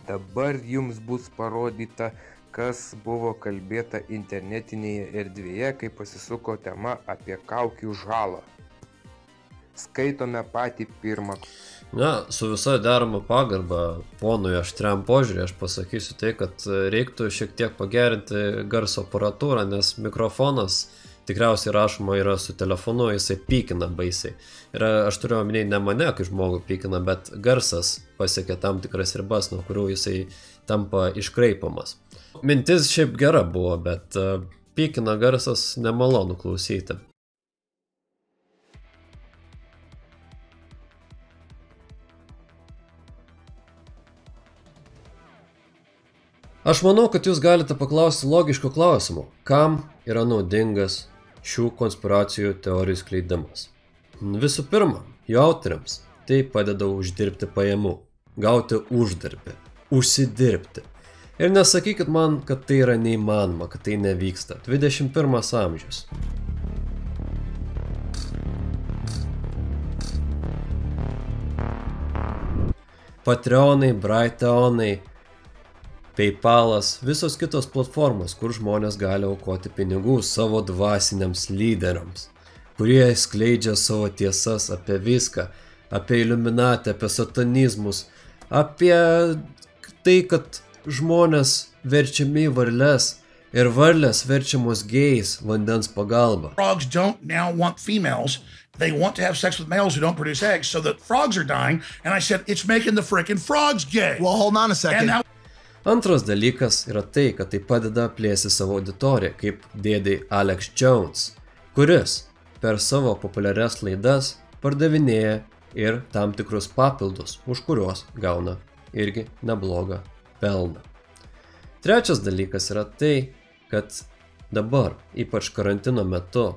Dabar jums bus parodyta, kas buvo kalbėta internetinėje erdvėje, kai pasisuko tema apie kaukių žalą. Skaitome patį pirmą. Na, su visa derama pagarba ponui aštriam požiūrį, aš pasakysiu tai, kad reiktų šiek tiek pagerinti garso aparatūrą, nes mikrofonas tikriausiai rašoma yra su telefonu, jisai pykina baisiai. Ir aš turiu omeny ne mane, kai žmogų pykina, bet garsas pasiekia tam tikras ribas, nuo kurių jisai tampa iškraipomas. Mintis šiaip gera buvo, bet pykina garsas nemalonu klausyti. Aš manau, kad jūs galite paklausti logiško klausimų, kam yra naudingas šių konspiracijų teorijų skleidimas. Visų pirma, jų autoriams tai padeda uždirbti pajamų, gauti uždarbį, užsidirbti. Ir nesakykit man, kad tai yra neįmanoma, kad tai nevyksta. 21 amžius. Patreonai, Brighteonai, PayPalas, visos kitos platformos, kur žmonės gali aukoti pinigų savo dvasiniams lyderiams, kurie skleidžia savo tiesas apie viską, apie Illuminati, apie satanizmus, apie tai, kad žmonės verčiami į varles ir varlės verčiamos gėjais vandens pagalba. Frogs don't now want females. They want to have sex with males who don't produce eggs, so the frogs are dying. And I said, it's making the frickin' frogs gay. Well, hold on a second. Antras dalykas yra tai, kad tai padeda plėsti savo auditoriją, kaip dėdai Alex Jones, kuris per savo populiarias laidas pardavinėja ir tam tikrus papildus, už kuriuos gauna irgi neblogą pelną. Trečias dalykas yra tai, kad dabar, ypač karantino metu,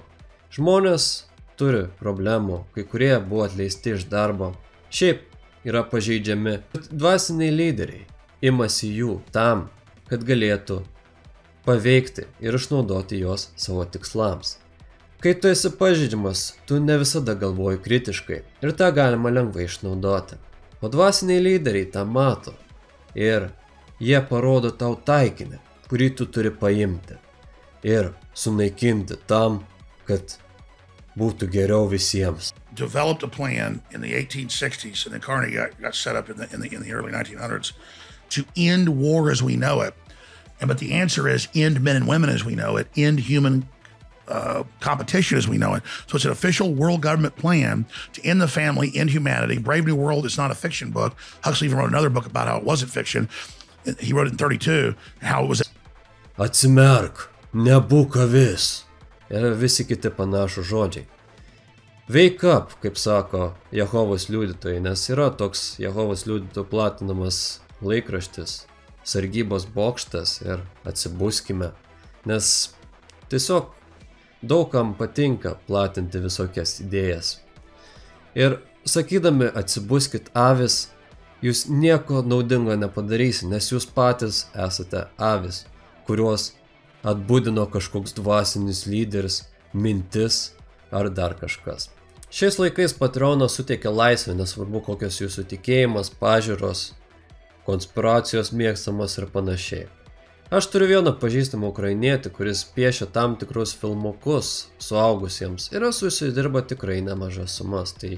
žmonės turi problemų, kai kurie buvo atleisti iš darbo, šiaip yra pažeidžiami. Dvasiniai lyderiai imasi jų tam, kad galėtų paveikti ir išnaudoti juos savo tikslams. Kai tu esi pažeidžiamas, tu ne visada galvoji kritiškai ir tą galima lengvai išnaudoti. O dvasiniai lyderiai tą mato ir jie parodo tau taikinį, kurį tu turi paimti ir sunaikinti tam, kad būtų geriau visiems. Developed a plan in the 1860s, and then Carnegie got set up in the early 1900s to end war as we know it. But the answer is end men and women as we know it, end human competition as we know it. So it's an official world government plan to end the family, end humanity. Brave New World is not a fiction book. Huxley even wrote another book about how it wasn't fiction. He wrote it in 1932, how it was... Atsimerk, nebūk avis. Ir visi kiti panašų žodžiai. Wake up, kaip sako Jehovos liudytojai, nes yra toks Jehovos liudytojų platinamas laikraštis, sargybos bokštas ir atsibuskime, nes tiesiog daugam patinka platinti visokias idėjas. Ir sakydami atsibuskit avis, jūs nieko naudingo nepadarysi, nes jūs patys esate avis, kuriuos atbudino kažkoks dvasinis lyderis, mintis ar dar kažkas. Šiais laikais Patreonas suteikia laisvę, nesvarbu kokios jūsų tikėjimas, pažiūros, konspiracijos mėgstamas ir panašiai. Aš turiu vieną pažįstamą ukrainietį, kuris piešia tam tikrus filmukus suaugusiems ir susidirba tikrai nemažas sumas, tai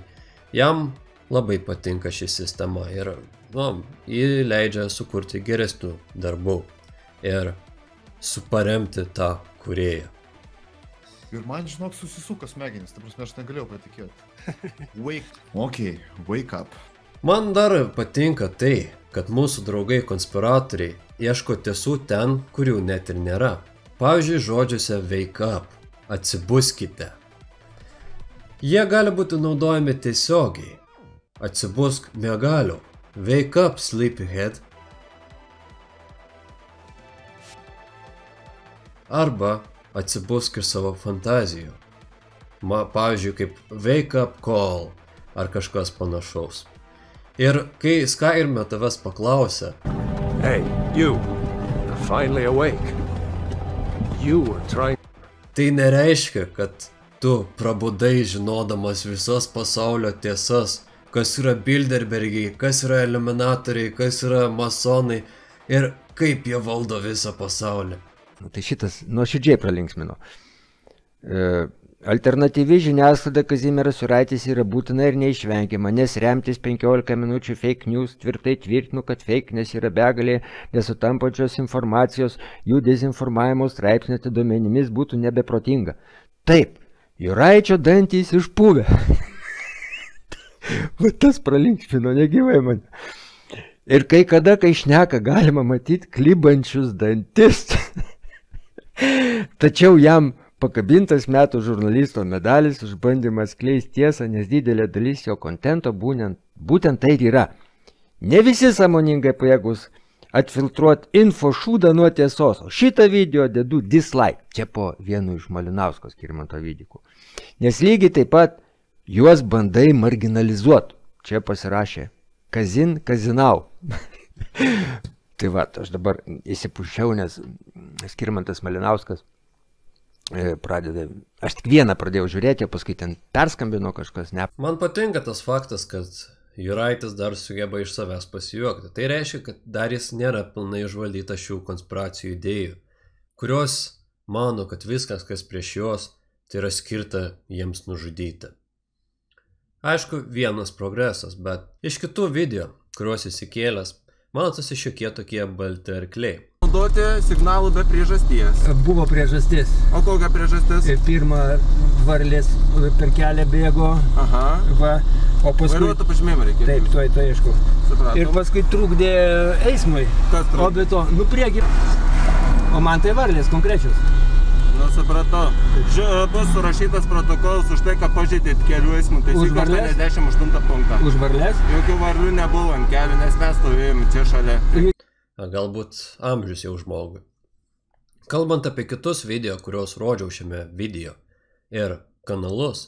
jam labai patinka ši sistema ir jį leidžia sukurti geresnių darbų ir paremti tą kūrėją. Ir man, žinok, susisuka smegenis, ta prasme, aš negalėjau patikėti. Wake up. Man dar patinka tai, kad mūsų draugai konspiratoriai ieško tiesų ten, kurių net ir nėra. Pavyzdžiui, žodžiuose wake up, atsibuskite. Jie gali būti naudojami tiesiogiai. Atsibusk miegaliu, wake up sleepyhead. Arba atsibusk iš savo fantazijų. Pavyzdžiui, kaip wake up call ar kažkas panašaus. Ir kai Skyrim tavęs paklausia, Hey, you, you're finally awake. You were trying... Tai nereiškia, kad tu prabudai žinodamas visas pasaulio tiesas, kas yra Bilderbergiai, kas yra Illuminatoriai, kas yra masonai ir kaip jie valdo visą pasaulį. Tai šitas nuoširdžiai pralinksmino. Alternatyvi žiniasklaida Kazimieras Juraitis yra būtina ir neišvengiama, nes remtis 15 minučių fake news tvirtai tvirtinu, kad fakeness yra begalė nesutampančios informacijos, jų dezinformavimo straipsnėti duomenimis būtų nebeprotinga. Taip, Juraičio dantys išpuvę. Va tas pralinksmino negyvai mane. Ir kai šneka, galima matyti klibančius dantis. Tačiau jam pakabintas metų žurnalisto medalis už bandymą skleisti tiesą, nes didelė dalis jo kontento būtent tai ir yra. Ne visi sąmoningai pajėgus atfiltruoti info šūdą nuo tiesos, o šitą video dedu dislike. Čia po vienu iš Malinausko Skirmanto vidikų. Nes lygiai taip pat juos bandai marginalizuoti. Čia pasirašė Kazinau. Tai va, aš dabar įsipušiau, nes Skirmantas Malinauskas pradeda, aš tik vieną pradėjau žiūrėti, paskui ten perskambino kažkas, ne. Man patinka tas faktas, kad Juraitis dar sugeba iš savęs pasijuokti. Tai reiškia, kad dar jis nėra pilnai išvaldytas šių konspiracijų idėjų, kurios mano, kad viskas, kas prieš juos, tai yra skirta jiems nužudyti. Aišku, vienas progresas, bet iš kitų video, kuriuos įsikėlęs, matosi šiokie tokie balti arkliai. Naudoti signalų be priežasties. Buvo priežastis. O kokia priežastis? Pirma, varlės per kelią bėgo. Aha. Va, o paskui... Vairuoto pažymėjimą reikia. Taip, tai aišku. Supratom. Ir paskui trukdė eismui. Kas trukdė? O be to, prieki. O man tai varlės konkrečios. Nu, supratau. Bus surašytas protokolas už tai, kad pažeidėt kelių eismų taisyklių 88 punktą. Už varlės? Jokių varlių nebuvo ant kelių, nes mes stovėjome čia šalia. Galbūt amžius jau žmogui. Kalbant apie kitus video, kuriuos rodžiau šiame video ir kanalus,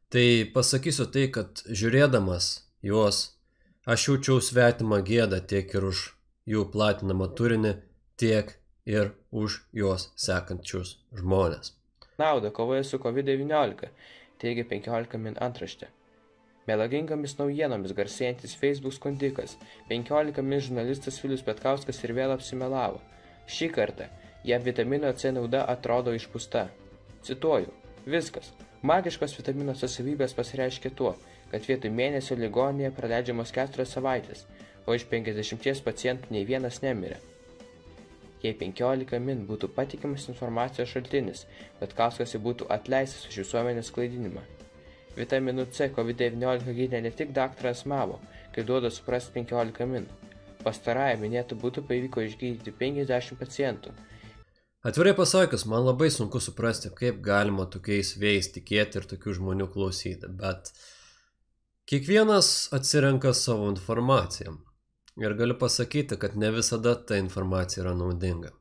tai pasakysiu tai, kad žiūrėdamas juos, aš jaučiau svetimą gėdą tiek ir už jų platinamą turinį, tiek ir už juos sekančius žmonės. Nauda kovoje su COVID-19, teigia 15 min antraštė. Melagingomis naujienomis garsėjantis Facebook skundikas, 15 min žurnalistas Vilius Petkauskas ir vėl apsimelavo. Šį kartą jam vitamino C nauda atrodo išpūsta. Cituoju, viskas. Magiškos vitamino C savybės pasireiškia tuo, kad vietoj mėnesio ligoninėje praleidžiamos 4 savaitės, o iš 50 pacientų nei vienas nemirė. Jei 15 min būtų patikimas informacijos šaltinis, Petkauskas būtų atleistas už visuomenės klaidinimą. Vitaminu C COVID-19 gydė ne tik daktaras Mavo, kai duoda suprasti 15 min. Pastarąją minėtų būtų pavyko išgydyti 50 pacientų. Atvirai pasakius, man labai sunku suprasti, kaip galima tokiais vėjais tikėti ir tokių žmonių klausyti, bet kiekvienas atsirenka savo informaciją. Ir galiu pasakyti, kad ne visada ta informacija yra naudinga.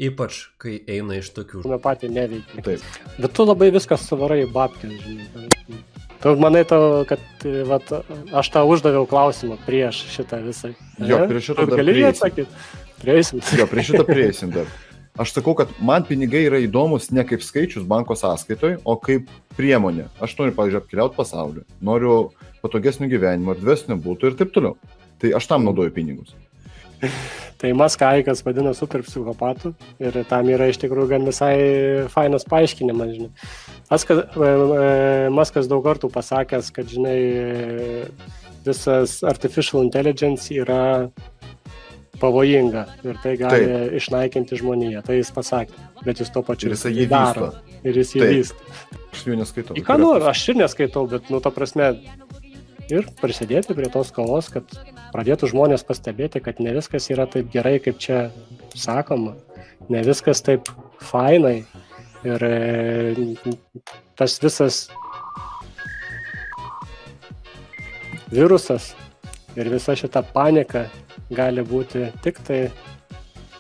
Ypač, kai eina iš tokių žmonių. Patį neveikia. Taip. Bet tu labai viskas suvarai į babkės, žinai. Tu manai, kad aš tau uždaviau klausimą prieš šitą visą. Jo, prie šito dar prieisim. Jo, prie šito prieisim dar. Aš sakau, kad man pinigai yra įdomus ne kaip skaičius banko sąskaitoj, o kaip priemonė. Aš noriu, pavyzdžiui, apkeliauti pasaulį. Noriu patogesnio gyvenimo, erdvesnio būtų ir taip toliau. Tai aš tam naudoju pinigus. Tai Maskaikas vadina super psichopatu ir tam yra iš tikrųjų gan visai fainas paaiškinimas, žinai. Maskas daug kartų pasakęs, kad, žinai, visas artificial intelligence yra pavojinga ir tai gali išnaikinti žmoniją. Tai jis pasakė, bet jis to pačiu jį daro. Ir jis jį vysto. Aš jų neskaitau. Į ką noriu, aš ir neskaitau, bet, ta prasme, ir prisidėti prie tos kovos, kad pradėtų žmonės pastebėti, kad ne viskas yra taip gerai, kaip čia sakoma, ne viskas taip fainai ir tas visas virusas ir visa šita panika gali būti tik tai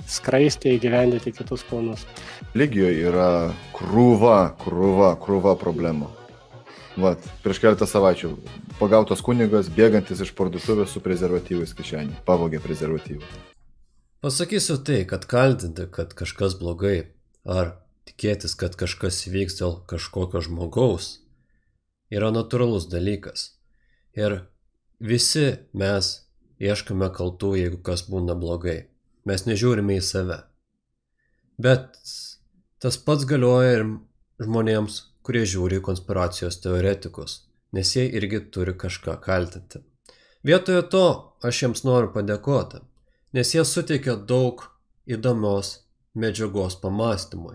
skraistė įgyvendyti kitus planus. Legijoje yra krūva problemų. Vat, prieš keletą savaičių pagautas kunigas, bėgantis iš parduotuvės su prezervatyvais kišenį. Pavogė prezervatyvų. Pasakysiu tai, kad kaltinti, kad kažkas blogai, ar tikėtis, kad kažkas vyks dėl kažkokio žmogaus, yra natūralus dalykas. Ir visi mes ieškame kaltų, jeigu kas būna blogai. Mes nežiūrime į save. Bet tas pats galioja ir žmonėms, kurie žiūri į konspiracijos teoretikus, nes jie irgi turi kažką kaltinti. Vietoje to aš jiems noriu padėkoti, nes jie suteikia daug įdomios medžiagos pamastymui,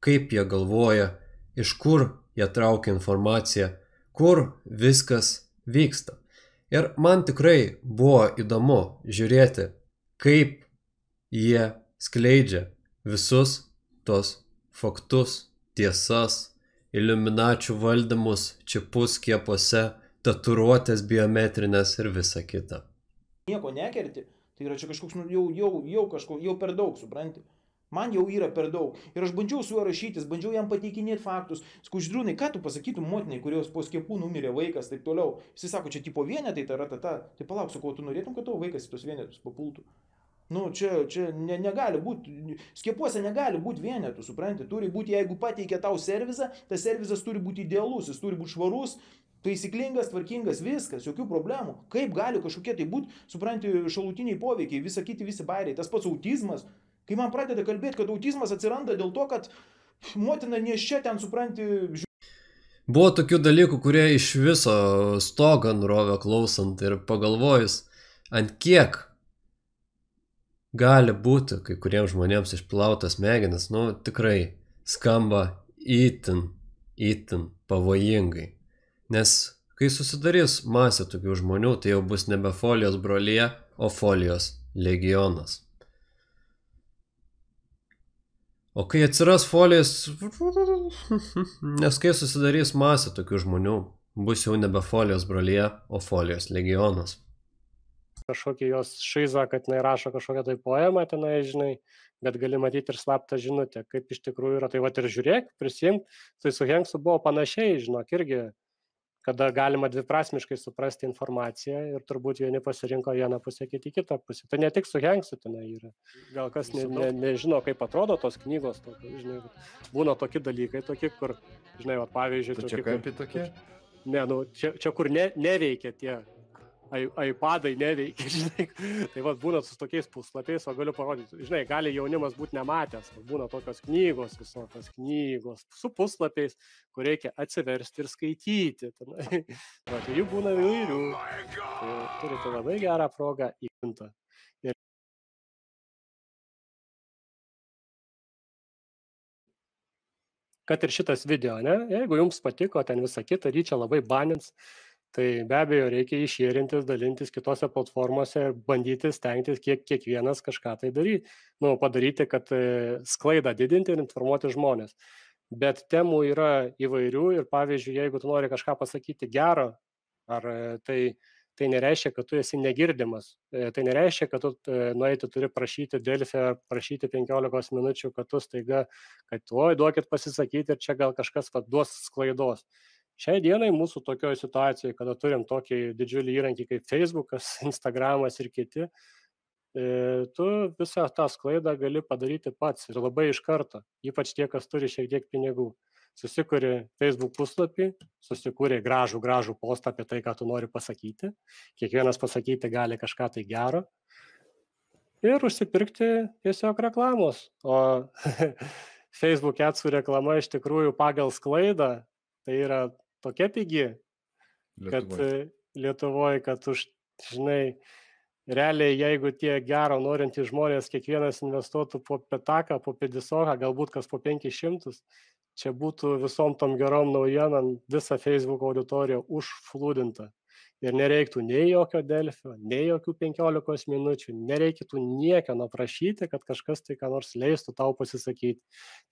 kaip jie galvoja, iš kur jie traukia informaciją, kur viskas vyksta. Ir man tikrai buvo įdomu žiūrėti, kaip jie skleidžia visus tos faktus, tiesas, iliuminačių valdymus, čipus kiepuose, tatuiruotės biometrinės ir visa kita. Nieko nekerti, tai yra čia kažkoks, jau per daug, supranti. Man jau yra per daug. Ir aš bandžiau su juo rašytis, bandžiau jam pateikinėti faktus. Sakau, Žydrūnai, ką tu pasakytum motinai, kurios po skiepų numirė vaikas, taip toliau. Jis sako, čia tipo vienetai, tai palauk, sakau, tu norėtum, kad tavo vaikas į tos vienetus papultų. Nu, čia negali būti, skiepuose negali būti vienetų, supranti, turi būti, jeigu pateikia tau servizą, tas servizas turi būti idealus, jis turi būti švarus, taisyklingas, tvarkingas, viskas, jokių problemų. Kaip gali kažkokie tai būti, supranti, šalutiniai poveikiai, visi bairiai, tas pats autizmas. Kai man pradeda kalbėti, kad autizmas atsiranda dėl to, kad motina neščia ten, supranti... Buvo tokių dalykų, kurie iš viso stogą nurovė klausant ir pagalvojus, ant kiek gali būti kai kuriems žmonėms išplautas smegenis, tikrai skamba itin pavojingai. Nes kai susidarys masė tokių žmonių, tai jau bus nebe folijos brolija, o folijos legionas. O kai atsiras folijas, nes kai susidarys masė tokių žmonių, bus jau nebe folijos brolija, o folijos legionas. Kažkokį jos šizą, kad jinai rašo kažkokią tai poemą tenai, žinai, bet gali matyti ir slaptą žinutę, kaip iš tikrųjų yra. Tai vat ir žiūrėk, prisimk, tai su Henksu buvo panašiai, žinok, irgi, kada galima dviprasmiškai suprasti informaciją ir turbūt vieni pasirinko vieną pusę, kiti kitą pusę. Tai ne tik su Henksu tenai yra. Gal kas nežino, kaip atrodo tos knygos, žinai, būna tokie dalykai, tokie, kur, žinai, pavyzdžiui... Tai čia kaip tokie? Ne, čia kur neveikia tie iPadai neveikia, žinai, tai būna su tokiais puslapiais, o galiu parodyti, žinai, gali jaunimas būti nematęs, būna tokios knygos, visokios knygos su puslapiais, kur reikia atsiversti ir skaityti, tai jų būna įvairių, tai turite labai gerą progą įkintą. Kad ir šitas video, ne, jeigu jums patiko, ten visą kitą, ryčia labai banins, tai be abejo reikia išėrintis, dalintis kitose platformose ir bandyti stengtis kiekvienas kažką tai padaryti, kad sklaidą didinti ir informuoti žmonės. Bet temų yra įvairių ir pavyzdžiui, jeigu tu nori kažką pasakyti gero, tai nereiškia, kad tu esi negirdimas. Tai nereiškia, kad tu nueiti turi prašyti Delfį ar prašyti 15 minučių, kad tu staiga, kad duokit pasisakyti ir čia gal kažkas duos sklaidos. Šiai dienai mūsų tokioje situacijoje, kada turim tokį didžiulį įrankį kaip Facebookas, Instagramas ir kiti, tu visą tą sklaidą gali padaryti pats ir labai iš karto, ypač tie, kas turi šiek tiek pinigų. Susikuri Facebook puslapį, susikūrė gražų postą apie tai, ką tu nori pasakyti. Kiekvienas pasakyti gali kažką tai gero ir užsipirkti tiesiog reklamos. O Facebook adsų reklama iš tikrųjų pagal sklaidą tai yra tokia pigi, kad Lietuvoje, kad už, žinai, realiai, jeigu tie gero norintys žmonės kiekvienas investuotų po petaką, po pedisoką, galbūt kas po 500, čia būtų visom tom gerom naujienom visa Facebook auditorija užflūdinta. Ir nereiktų nei jokio Delfio, nei jokių 15 minučių, nereikėtų niekieno prašyti, kad kažkas tai ką nors leistų tau pasisakyti.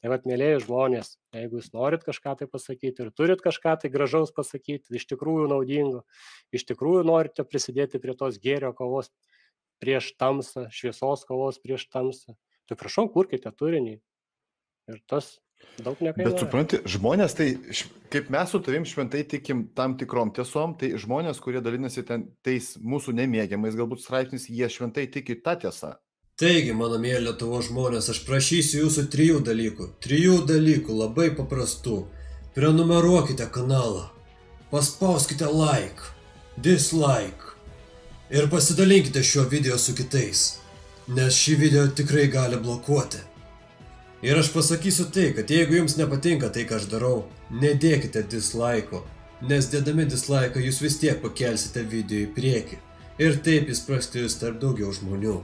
Tai mėlėjai žmonės, jeigu jūs norit kažką tai pasakyti ir turit kažką tai gražaus pasakyti, iš tikrųjų naudingo, iš tikrųjų norite prisidėti prie tos gėrio kovos prieš tamsą, šviesos kovos prieš tamsą, tai prašau, kurkite turinį. Ir tas daug nekainuoja. Bet supranti, žmonės tai, kaip mes su tavim šventai tikim tam tikrom tiesom, tai žmonės, kurie dalinasi tais mūsų nemėgiamais galbūt straipsnis, jie šventai tiki tą tiesą. Taigi, mano mėly Lietuvos žmonės, aš prašysiu jūsų 3 dalykų. 3 dalykų labai paprastų. Prenumeruokite kanalą, paspauskite like, dislike ir pasidalinkite šio video su kitais, nes šį video tikrai gali blokuoti. Ir aš pasakysiu tai, kad jeigu jums nepatinka tai, ką aš darau, nedėkite dislike'o, nes dėdami dislike'ą jūs vis tiek pakelsite video į priekį ir taip jis prasklys tarp daugiau žmonių.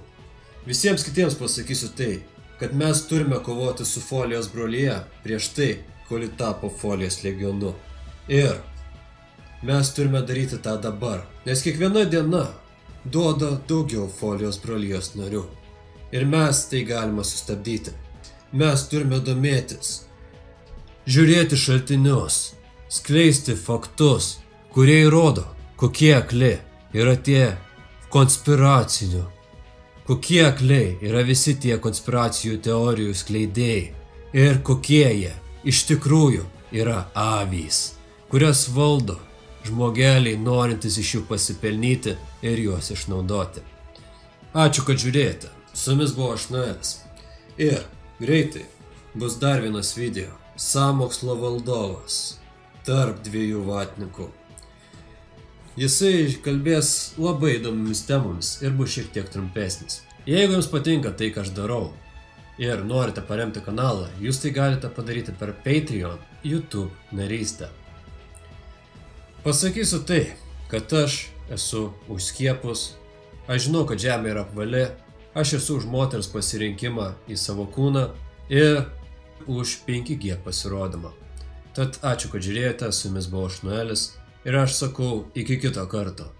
Visiems kitiems pasakysiu tai, kad mes turime kovoti su folijos brolija prieš tai, kol ji tapo folijos legionu. Ir mes turime daryti tą dabar, nes kiekviena diena duoda daugiau folijos brolijos narių. Ir mes tai galime sustabdyti. Mes turime domėtis, žiūrėti šaltinius, skleisti faktus, kurie įrodo, kokie akli yra tie konspiracinių, kokie akliai yra visi tie konspiracijų teorijų skleidėjai ir kokie jie iš tikrųjų yra avys, kurias valdo žmogeliai norintis iš jų pasipelnyti ir juos išnaudoti. Ačiū, kad žiūrėjote. Su jumis buvo aš Noelis. Ir greitai bus dar vienas video. Sąmokslo valdovas tarp 2 vatnikų. Jisai kalbės labai įdomiamis temomis ir bus šiek tiek trumpesnis. Jeigu jums patinka tai, ką aš darau ir norite paremti kanalą, jūs tai galite padaryti per Patreon, YouTube narystę. Pasakysiu tai, kad aš esu už skiepus, aš žinau, kad žemė yra apvali, aš esu už moters pasirinkimą į savo kūną ir už 5G pasirodymą. Tad ačiū, kad žiūrėjote, su jumis buvau aš Noelis ir aš sakau iki kito karto.